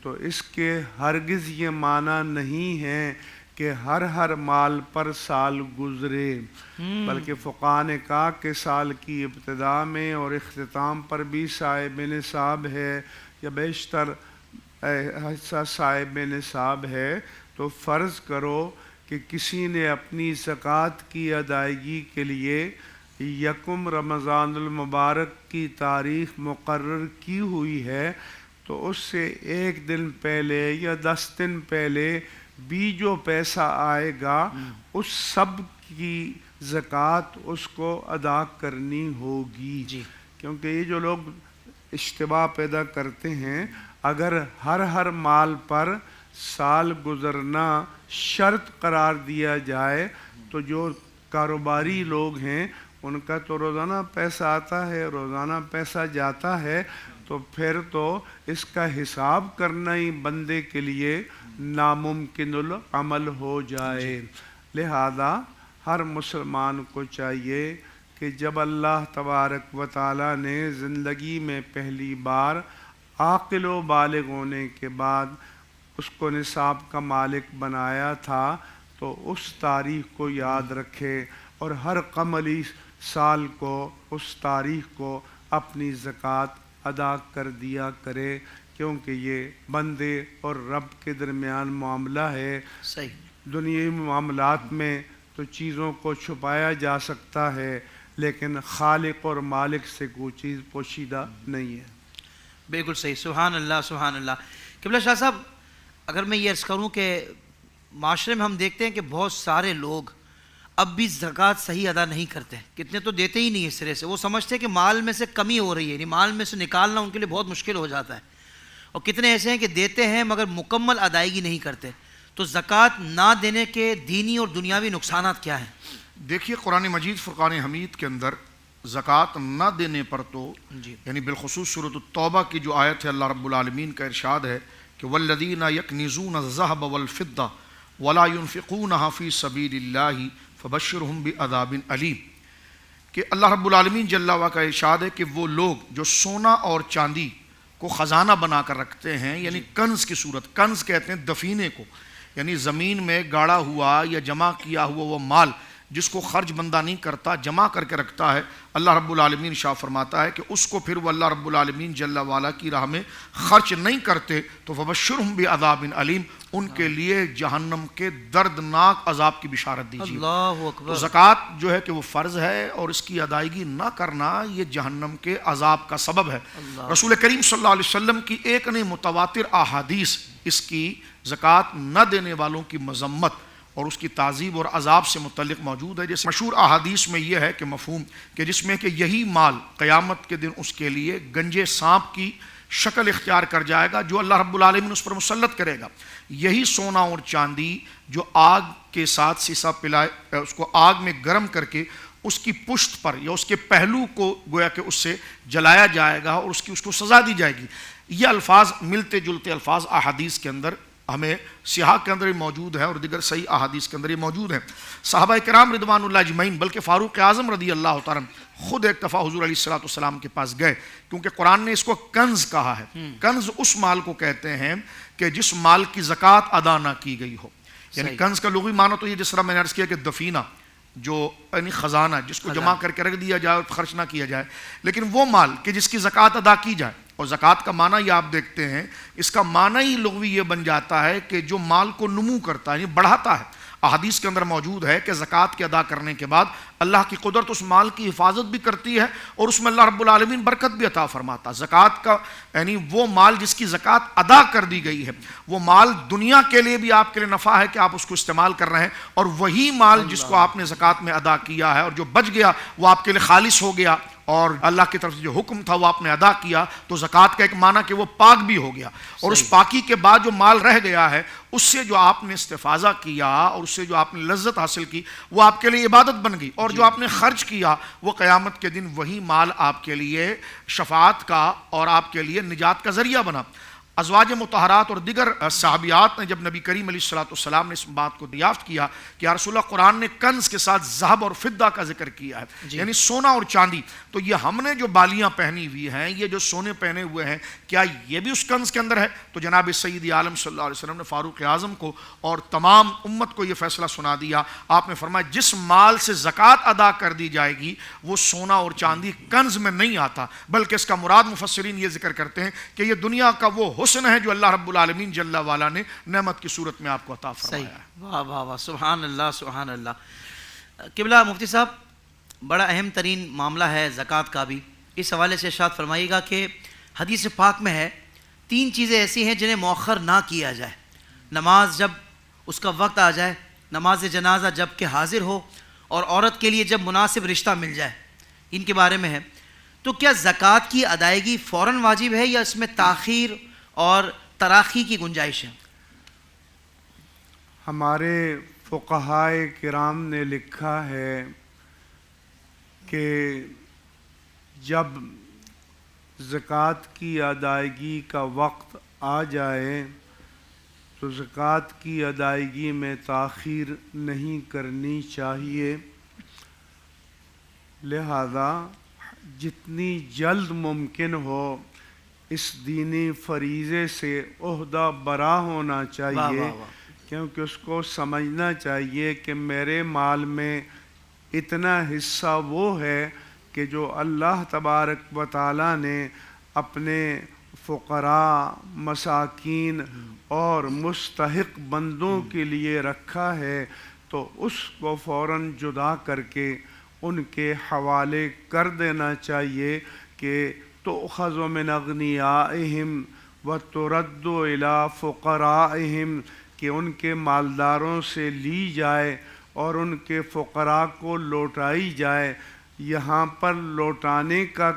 B: تو اس کے ہرگز یہ معنی نہیں ہے کہ ہر مال پر سال گزرے، بلکہ فقہاء نے کہا کہ سال کی ابتدا میں اور اختتام پر بھی صاحب نصاب ہے یا بیشتر حصہ صاحب نصاب ہے، تو فرض کرو کہ کسی نے اپنی زکوٰۃ کی ادائیگی کے لیے یکم رمضان المبارک کی تاریخ مقرر کی ہوئی ہے، تو اس سے ایک دن پہلے یا 10 دن پہلے بھی جو پیسہ آئے گا اس سب کی زکوٰۃ اس کو ادا کرنی ہوگی۔
A: جی۔
B: کیونکہ یہ جو لوگ اشتباہ پیدا کرتے ہیں، اگر ہر مال پر سال گزرنا شرط قرار دیا جائے تو جو کاروباری لوگ ہیں ان کا تو روزانہ پیسہ آتا ہے، روزانہ پیسہ جاتا ہے، تو پھر تو اس کا حساب کرنا ہی بندے کے لیے ناممکن العمل ہو جائے۔ لہذا ہر مسلمان کو چاہیے کہ جب اللہ تبارک و تعالیٰ نے زندگی میں پہلی بار عاقل و بالغ ہونے کے بعد اس کو نصاب کا مالک بنایا تھا، تو اس تاریخ کو یاد رکھے اور ہر قمری سال کو اس تاریخ کو اپنی زکوٰۃ ادا کر دیا کرے، کیونکہ یہ بندے اور رب کے درمیان معاملہ ہے۔
A: صحیح۔
B: دنیاوی معاملات میں تو چیزوں کو چھپایا جا سکتا ہے، لیکن خالق اور مالک سے کوئی چیز پوشیدہ نہیں ہے۔
A: بالکل صحیح۔ سبحان اللہ، سبحان اللہ۔ قبلہ شاہ صاحب، اگر میں یہ عرض کروں کہ معاشرے میں ہم دیکھتے ہیں کہ بہت سارے لوگ اب بھی زکوٰۃ صحیح ادا نہیں کرتے، کتنے تو دیتے ہی نہیں اس طرح سے، وہ سمجھتے ہیں کہ مال میں سے کمی ہو رہی ہے، یعنی مال میں سے نکالنا ان کے لیے بہت مشکل ہو جاتا ہے، اور کتنے ایسے ہیں کہ دیتے ہیں مگر مکمل ادائیگی نہیں کرتے۔ تو زکوٰۃ نہ دینے کے دینی اور دنیاوی نقصانات کیا ہیں؟
C: دیکھیے، قرآن مجید فرقان حمید کے اندر زکوٰۃ نہ دینے پر تو
A: جی۔
C: یعنی بالخصوص سورۃ التوبہ کی جو آیت ہے، اللہ رب العالمین کا ارشاد ہے کہ والذین یکنزون الذهب والفضة ولا ينفقونها في سبیل اللہ فبشرهم بعذاب علیم، کہ اللہ رب العالمین جل وعلا کا ارشاد ہے کہ وہ لوگ جو سونا اور چاندی کو خزانہ بنا کر رکھتے ہیں، یعنی کنز کی صورت، کنز کہتے ہیں دفینے کو، یعنی زمین میں گاڑا ہوا یا جمع کیا ہوا وہ مال جس کو خرچ بندہ نہیں کرتا، جمع کر کے رکھتا ہے، اللہ رب العالمین شاہ فرماتا ہے کہ اس کو پھر وہ اللہ رب العالمین جل وعلا کی راہ میں خرچ نہیں کرتے تو فبشرہم بعذاب علیم، ان کے لیے جہنم کے دردناک عذاب کی بشارت دیجیے۔
A: اللہ اکبر۔
C: تو زکوٰۃ جو ہے کہ وہ فرض ہے، اور اس کی ادائیگی نہ کرنا یہ جہنم کے عذاب کا سبب ہے۔ رسول کریم صلی اللہ علیہ وسلم کی ایک نہیں متواتر احادیث اس کی زکوٰۃ نہ دینے والوں کی مذمت اور اس کی تعذیب اور عذاب سے متعلق موجود ہے۔ جیسے مشہور احادیث میں یہ ہے کہ مفہوم کہ جس میں کہ یہی مال قیامت کے دن اس کے لیے گنجے سانپ کی شکل اختیار کر جائے گا جو اللہ رب العالمین اس پر مسلط کرے گا۔ یہی سونا اور چاندی جو آگ کے ساتھ سیسا پلائے، اس کو آگ میں گرم کر کے اس کی پشت پر یا اس کے پہلو کو گویا کہ اس سے جلایا جائے گا اور اس کو سزا دی جائے گی۔ یہ الفاظ ملتے جلتے الفاظ احادیث کے اندر ہمیں سیاح کے اندر یہ موجود ہے اور دیگر صحیح احادیث کے اندر یہ موجود ہیں۔ صحابہ کرام رضوان اللہ اجمعین بلکہ فاروق اعظم رضی اللہ تعالیٰ خود ایک دفعہ حضور علیہ السلام کے پاس گئے، کیونکہ قرآن نے اس کو کنز کہا ہے۔ کنز اس مال کو کہتے ہیں کہ جس مال کی زکوٰۃ ادا نہ کی گئی ہو، یعنی کنز کا لغوی معنی تو یہ جس طرح میں نے عرض کیا کہ دفینہ، جو یعنی خزانہ جس کو جمع کر کے رکھ دیا جائے اور خرچ نہ کیا جائے، لیکن وہ مال کہ جس کی زکوٰۃ ادا کی جائے اور زکوٰۃ کا معنی یہ آپ دیکھتے ہیں، اس کا معنی ہی لغوی یہ بن جاتا ہے کہ جو مال کو نمو کرتا ہے، یعنی بڑھاتا ہے۔ احادیث کے اندر موجود ہے کہ زکوٰۃ کے ادا کرنے کے بعد اللہ کی قدرت اس مال کی حفاظت بھی کرتی ہے اور اس میں اللہ رب العالمین برکت بھی عطا فرماتا ہے۔ زکوٰۃ کا یعنی وہ مال جس کی زکوٰۃ ادا کر دی گئی ہے، وہ مال دنیا کے لیے بھی آپ کے لیے نفع ہے کہ آپ اس کو استعمال کر رہے ہیں، اور وہی مال جس کو آپ نے زکوٰۃ میں ادا کیا ہے اور جو بچ گیا وہ آپ کے لیے خالص ہو گیا اور اللہ کی طرف سے جو حکم تھا وہ آپ نے ادا کیا، تو زکوٰۃ کا ایک معنی کہ وہ پاک بھی ہو گیا، اور اس پاکی کے بعد جو مال رہ گیا ہے اس سے جو آپ نے استفاضہ کیا اور اس سے جو آپ نے لذت حاصل کی وہ آپ کے لیے عبادت بن گئی، اور جو آپ نے خرچ کیا وہ قیامت کے دن وہی مال آپ کے لیے شفاعت کا اور آپ کے لیے نجات کا ذریعہ بنا۔ ازواج مطہرات اور دیگر صحابیات نے جب نبی کریم علیہ الصلوۃ والسلام نے اس بات کو دریافت کیا کہ یا رسول اللہ قرآن نے کنز کے ساتھ ذہب اور فضہ کا ذکر کیا ہے، یعنی سونا اور چاندی، تو یہ ہم نے جو بالیاں پہنی ہوئی ہیں، یہ جو سونے پہنے ہوئے ہیں، کیا یہ بھی اس کنز کے اندر ہے؟ تو جناب سید عالم صلی اللہ علیہ وسلم نے فاروق اعظم کو اور تمام امت کو یہ فیصلہ سنا دیا۔ آپ نے فرمایا جس مال سے زکوٰۃ ادا کر دی جائے گی وہ سونا اور چاندی کنز میں نہیں آتا، بلکہ اس کا مراد مفسرین یہ ذکر کرتے ہیں کہ یہ دنیا کا وہ حسن ہے جو اللہ رب العالمین جل وعلا نے نعمت کی صورت میں آپ کو عطا فرمایا ہے۔
A: واہ واہ واہ، سبحان اللہ سبحان اللہ۔ قبلہ مفتی صاحب، بڑا اہم ترین معاملہ ہے زکوٰۃ کا بھی، اس حوالے سے ارشاد فرمائیے گا کہ حدیث پاک میں ہے 3 چیزیں ایسی ہیں جنہیں مؤخر نہ کیا جائے، نماز جب اس کا وقت آ جائے، نماز جنازہ جب کہ حاضر ہو، اور عورت کے لیے جب مناسب رشتہ مل جائے، ان کے بارے میں ہے۔ تو کیا زکوٰۃ کی ادائیگی فوراً واجب ہے یا اس میں تاخیر اور تراخی کی گنجائش ہے؟
B: ہمارے فقہائے کرام نے لکھا ہے کہ جب زکوٰۃ کی ادائیگی کا وقت آ جائے تو زکوٰۃ کی ادائیگی میں تاخیر نہیں کرنی چاہیے، لہذا جتنی جلد ممکن ہو اس دینی فریضے سے عہدہ برا ہونا چاہیے، کیونکہ اس کو سمجھنا چاہیے کہ میرے مال میں اتنا حصہ وہ ہے کہ جو اللہ تبارک و تعالیٰ نے اپنے فقراء، مساکین اور مستحق بندوں کے لیے رکھا ہے، تو اس کو فوراً جدا کر کے ان کے حوالے کر دینا چاہیے کہ تؤخذ من اغنیائہم وترد الی فقرائہم، کہ ان کے مالداروں سے لی جائے اور ان کے فقراء کو لوٹائی جائے۔ یہاں پر لوٹانے کا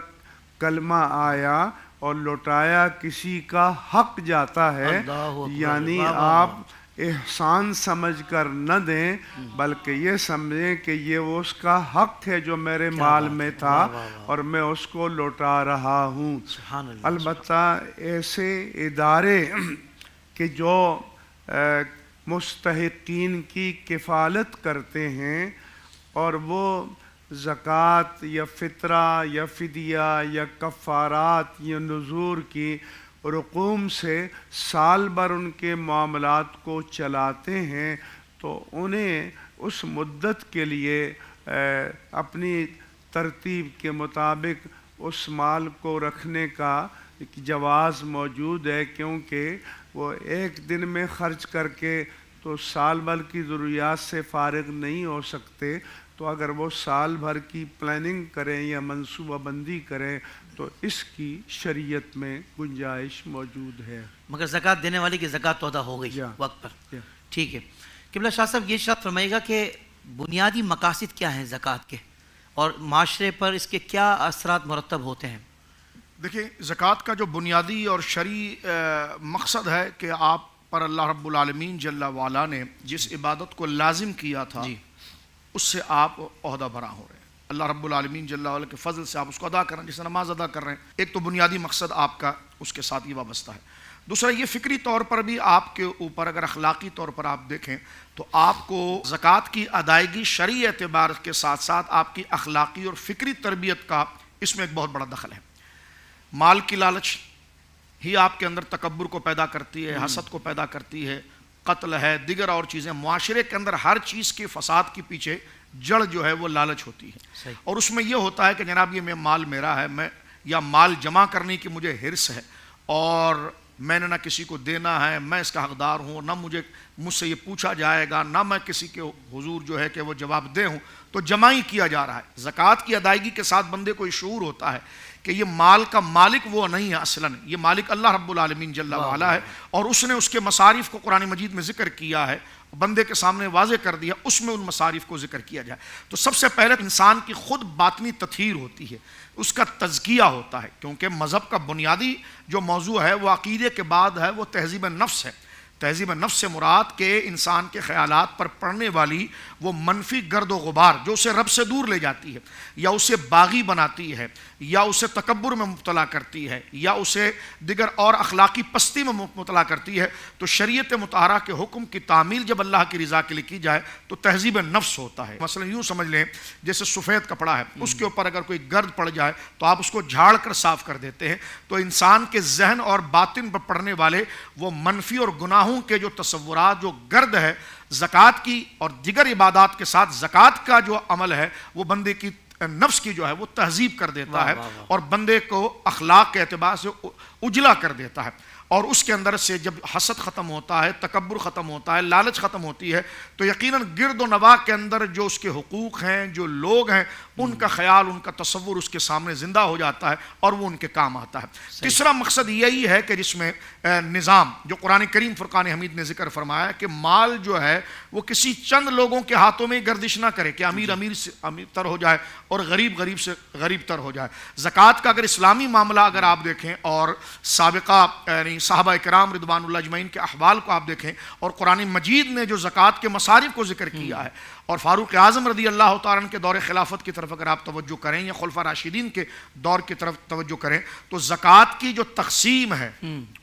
B: کلمہ آیا اور لوٹایا کسی کا حق جاتا ہے، یعنی آپ احسان سمجھ کر نہ دیں بلکہ یہ سمجھیں کہ یہ وہ اس کا حق ہے جو میرے مال میں تھا اور میں اس کو لوٹا رہا ہوں۔ البتہ ایسے ادارے کہ جو مستحقین کی کفالت کرتے ہیں اور وہ زکوٰۃ یا فطرہ یا فدیہ یا کفارات یا نذور کی رقوم سے سال بھر ان کے معاملات کو چلاتے ہیں، تو انہیں اس مدت کے لیے اپنی ترتیب کے مطابق اس مال کو رکھنے کا جواز موجود ہے، کیونکہ وہ ایک دن میں خرچ کر کے تو سال بھر کی ضروریات سے فارغ نہیں ہو سکتے، تو اگر وہ سال بھر کی پلاننگ کریں یا منصوبہ بندی کریں تو اس کی شریعت میں گنجائش موجود ہے۔
A: مگر زکوٰۃ دینے والے کی زکوٰۃ تو ادا ہو گئی وقت پر، ٹھیک ہے۔ قبلہ شاہ صاحب یہ ارشاد فرمائیے گا کہ بنیادی مقاصد کیا ہیں زکوٰۃ کے، اور معاشرے پر اس کے کیا اثرات مرتب ہوتے ہیں؟
C: دیکھیں، زکوٰۃ کا جو بنیادی اور شرعی مقصد ہے کہ آپ پر اللہ رب العالمین جل وعلا نے جس عبادت کو لازم کیا تھا اس سے آپ عہدہ برا ہو رہے ہیں، اللہ رب العالمین جل وعلا کے فضل سے آپ اس کو ادا کر رہے ہیں، جیسے نماز ادا کر رہے ہیں۔ ایک تو بنیادی مقصد آپ کا اس کے ساتھ یہ وابستہ ہے۔ دوسرا یہ فکری طور پر بھی آپ کے اوپر، اگر اخلاقی طور پر آپ دیکھیں تو آپ کو زکوٰۃ کی ادائیگی شرعی اعتبار کے ساتھ ساتھ آپ کی اخلاقی اور فکری تربیت کا اس میں ایک بہت بڑا دخل ہے۔ مال کی لالچ ہی آپ کے اندر تکبر کو پیدا کرتی ہے، حسد کو پیدا کرتی ہے، قتل ہے، دیگر اور چیزیں۔ معاشرے کے اندر ہر چیز کے فساد کے پیچھے جڑ جو ہے وہ لالچ ہوتی ہے، اور اس میں یہ ہوتا ہے کہ جناب یہ مال میرا ہے، میں یا مال جمع کرنے کی مجھے حرص ہے اور میں نے نہ کسی کو دینا ہے، میں اس کا حقدار ہوں، نہ مجھ سے یہ پوچھا جائے گا، نہ میں کسی کے حضور جو ہے کہ وہ جواب دے ہوں، تو جمع ہی کیا جا رہا ہے۔ زکوٰۃ کی ادائیگی کے ساتھ بندے کو یہ شعور ہوتا ہے کہ یہ مال کا مالک وہ نہیں ہے، اصلاً یہ مالک اللہ رب العالمین جل وعلا ہے، اور اس نے اس کے مصارف کو قرآن مجید میں ذکر کیا ہے، بندے کے سامنے واضح کر دیا، اس میں ان مصارف کو ذکر کیا جائے۔ تو سب سے پہلے انسان کی خود باطنی تطہیر ہوتی ہے، اس کا تزکیہ ہوتا ہے، کیونکہ مذہب کا بنیادی جو موضوع ہے وہ عقیدے کے بعد ہے، وہ تہذیب نفس ہے۔ تہذیب نفس سے مراد کہ انسان کے خیالات پر پڑنے والی وہ منفی گرد و غبار جو اسے رب سے دور لے جاتی ہے، یا اسے باغی بناتی ہے، یا اسے تکبر میں مبتلا کرتی ہے، یا اسے دیگر اور اخلاقی پستی میں مبتلا کرتی ہے، تو شریعت مطہرہ کے حکم کی تعمیل جب اللہ کی رضا کے لیے کی جائے تو تہذیب نفس ہوتا ہے۔ مثلا یوں سمجھ لیں جیسے سفید کپڑا ہے، اس کے اوپر اگر کوئی گرد پڑ جائے تو آپ اس کو جھاڑ کر صاف کر دیتے ہیں، تو انسان کے ذہن اور باطن پر پڑنے والے وہ منفی اور گناہوں کے جو تصورات، جو گرد ہے، زکوٰۃ کی اور دیگر عبادات کے ساتھ زکوٰۃ کا جو عمل ہے وہ بندے کی نفس کی جو ہے وہ تہذیب کر دیتا ہے، اور بندے کو اخلاق کے اعتبار سے اجلا کر دیتا ہے، اور اس کے اندر سے جب حسد ختم ہوتا ہے، تکبر ختم ہوتا ہے، لالچ ختم ہوتی ہے، تو یقیناً گرد و نواح کے اندر جو اس کے حقوق ہیں، جو لوگ ہیں، ان کا خیال، ان کا تصور اس کے سامنے زندہ ہو جاتا ہے اور وہ ان کے کام آتا ہے۔ تیسرا مقصد یہی ہے کہ جس میں نظام جو قرآن کریم فرقان حمید نے ذکر فرمایا کہ مال جو ہے وہ کسی چند لوگوں کے ہاتھوں میں گردش نہ کرے کہ امیر امیر سے امیر تر ہو جائے اور غریب غریب سے غریب تر ہو جائے۔ زکوٰۃ کا اگر اسلامی معاملہ اگر آپ دیکھیں اور سابقہ یعنی صحابہ کرام رضوان اللہ اجمعین کے احوال کو آپ دیکھیں، اور قرآن مجید نے جو زکوٰۃ کے مصارف کو ذکر کیا ہے، اور فاروق اعظم رضی اللہ تعالیٰ عنہ کے دور خلافت کی طرف اگر آپ توجہ کریں یا خلفاء راشدین کے دور کی طرف توجہ کریں، تو زکوٰۃ کی جو تقسیم ہے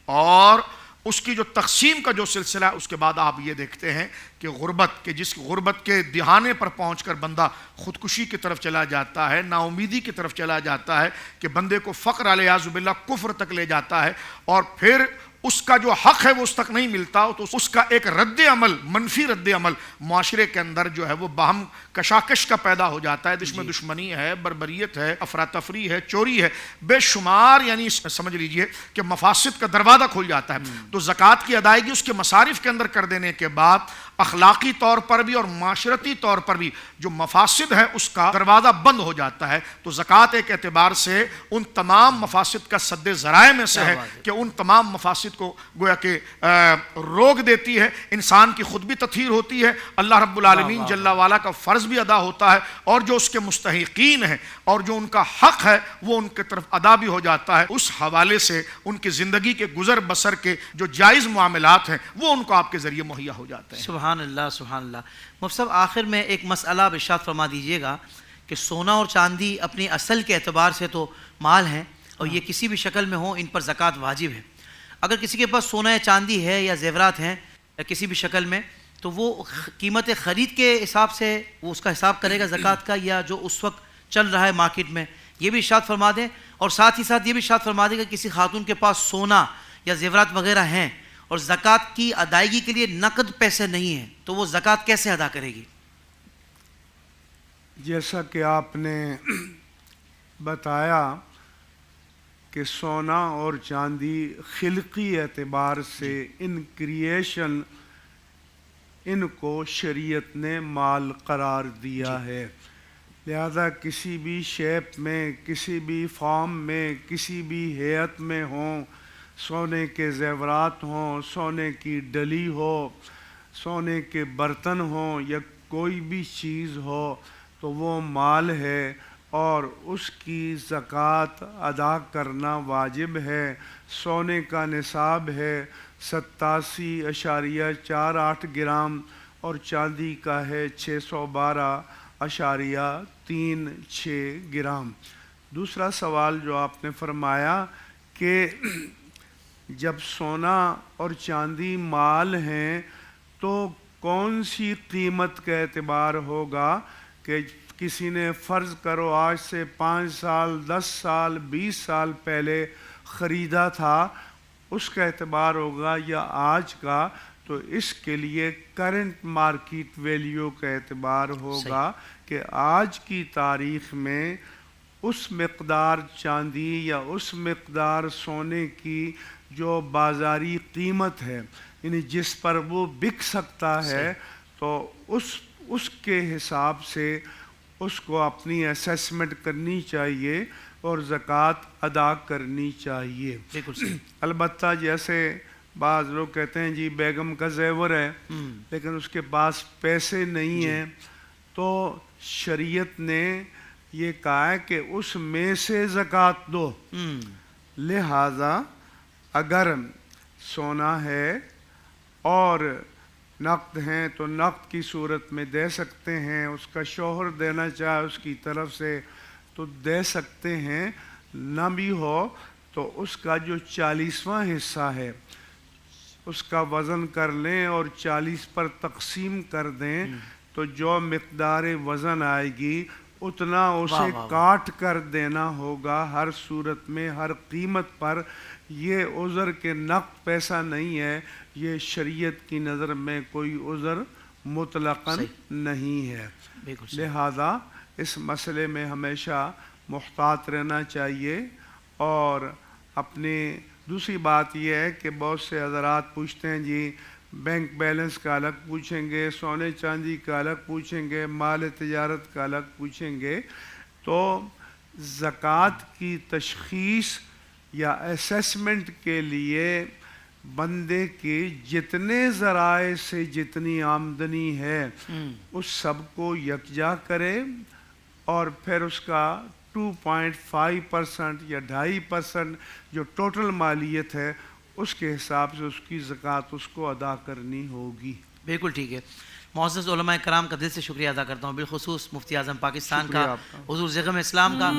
C: اور اس کی جو تقسیم کا جو سلسلہ ہے، اس کے بعد آپ یہ دیکھتے ہیں کہ غربت کے جس غربت کے دہانے پر پہنچ کر بندہ خودکشی کی طرف چلا جاتا ہے، نا امیدی کی طرف چلا جاتا ہے، کہ بندے کو فقر علیہ باللہ کفر تک لے جاتا ہے، اور پھر اس کا جو حق ہے وہ اس تک نہیں ملتا، تو اس کا ایک رد عمل، منفی رد عمل معاشرے کے اندر جو ہے وہ باہم کشاکش کا پیدا ہو جاتا ہے، جس میں دشمنی ہے، بربریت ہے، افراتفری ہے، چوری ہے، بے شمار یعنی سمجھ لیجئے کہ مفاسد کا دروازہ کھل جاتا ہے۔ تو زکوٰۃ کی ادائیگی اس کے مصارف کے اندر کر دینے کے بعد اخلاقی طور پر بھی اور معاشرتی طور پر بھی جو مفاسد ہے اس کا دروازہ بند ہو جاتا ہے۔ تو زکوٰۃ ایک اعتبار سے ان تمام مفاسد کا سد ذرائع میں سے ہے کہ ان تمام مفاسد کو گویا کہ روک دیتی ہے، انسان کی خود بھی تطہیر ہوتی ہے، اللہ رب العالمین جل وعلا کا فرض بھی ادا ہوتا ہے، اور جو اس کے مستحقین ہیں اور جو ان کا حق ہے وہ ان کی طرف ادا بھی ہو جاتا ہے۔ اس حوالے سے ان کی زندگی کے گزر بسر کے جو جائز معاملات ہیں وہ ان کو آپ کے ذریعے مہیا ہو جاتے ہیں۔
A: سبحان اللہ سبحان اللہ۔ مفتی صاحب آخر میں ایک مسئلہ ارشاد فرما دیجئے گا کہ سونا اور چاندی اپنی اصل کے اعتبار سے تو مال ہیں، اور یہ کسی بھی شکل میں ہوں ان پر زکوٰۃ واجب ہے۔ اگر کسی کے پاس سونا یا چاندی ہے یا زیورات ہیں یا کسی بھی شکل میں، تو وہ قیمت خرید کے حساب سے وہ اس کا حساب کرے گا زکوٰۃ کا، یا جو اس وقت چل رہا ہے مارکیٹ میں، یہ بھی ارشاد فرما دیں۔ اور ساتھ ہی ساتھ یہ بھی ارشاد فرما دیں کہ کسی خاتون کے پاس سونا یا زیورات وغیرہ ہیں اور زکوٰۃ کی ادائیگی کے لیے نقد پیسے نہیں ہیں، تو وہ زکوٰۃ کیسے ادا کرے گی؟
B: جیسا کہ آپ نے بتایا کہ سونا اور چاندی خلقی اعتبار سے ان کریشن ان کو شریعت نے مال قرار دیا ہے، لہذا کسی بھی شیپ میں، کسی بھی فارم میں، کسی بھی ہیئت میں ہوں، سونے کے زیورات ہوں، سونے کی ڈلی ہو، سونے کے برتن ہوں، یا کوئی بھی چیز ہو، تو وہ مال ہے اور اس کی زکوٰۃ ادا کرنا واجب ہے۔ سونے کا نصاب ہے 87.48 گرام اور چاندی کا ہے 612.36 گرام۔ دوسرا سوال جو آپ نے فرمایا کہ جب سونا اور چاندی مال ہیں تو کون سی قیمت کا اعتبار ہوگا کہ کسی نے فرض کرو آج سے 5 سال 10 سال 20 سال پہلے خریدا تھا، اس کا اعتبار ہوگا یا آج کا؟ تو اس کے لیے کرنٹ مارکیٹ ویلیو کا اعتبار ہوگا کہ آج کی تاریخ میں اس مقدار چاندی یا اس مقدار سونے کی جو بازاری قیمت ہے، یعنی جس پر وہ بک سکتا ہے، تو اس کے حساب سے اس کو اپنی اسیسمنٹ کرنی چاہیے اور زکوٰۃ ادا کرنی چاہیے۔
A: بالکل صحیح۔
B: البتہ جیسے بعض لوگ کہتے ہیں جی بیگم کا زیور ہے لیکن اس کے پاس پیسے نہیں ہیں، تو شریعت نے یہ کہا ہے کہ اس میں سے زکوٰۃ دو۔ لہٰذا اگر سونا ہے اور نقد ہیں تو نقد کی صورت میں دے سکتے ہیں، اس کا شوہر دینا چاہے اس کی طرف سے تو دے سکتے ہیں، نہ بھی ہو تو اس کا جو 40واں حصہ ہے اس کا وزن کر لیں اور 40 پر تقسیم کر دیں، تو جو مقدار وزن آئے گی اتنا اسے کاٹ کر دینا ہوگا ہر صورت میں، ہر قیمت پر۔ یہ عذر کے نقد پیسہ نہیں ہے، یہ شریعت کی نظر میں کوئی عذر مطلقاً نہیں ہے۔ لہذا اس مسئلے میں ہمیشہ محتاط رہنا چاہیے۔ اور اپنی دوسری بات یہ ہے کہ بہت سے حضرات پوچھتے ہیں جی بینک بیلنس کا الگ پوچھیں گے، سونے چاندی کا الگ پوچھیں گے، مال تجارت کا الگ پوچھیں گے، تو زکوٰۃ کی تشخیص یا اسیسمنٹ کے لیے بندے کی جتنے ذرائع سے جتنی آمدنی ہے اس سب کو یکجا کرے اور پھر اس کا 2.5% یا 2.5% جو ٹوٹل مالیت ہے اس کے حساب سے اس کی زکوٰۃ اس کو ادا کرنی ہوگی۔
A: بالکل ٹھیک ہے۔ معزز علماء کرام کا دل سے شکریہ ادا کرتا ہوں، بالخصوص مفتی اعظم پاکستان کا، حضور زغم اسلام کا۔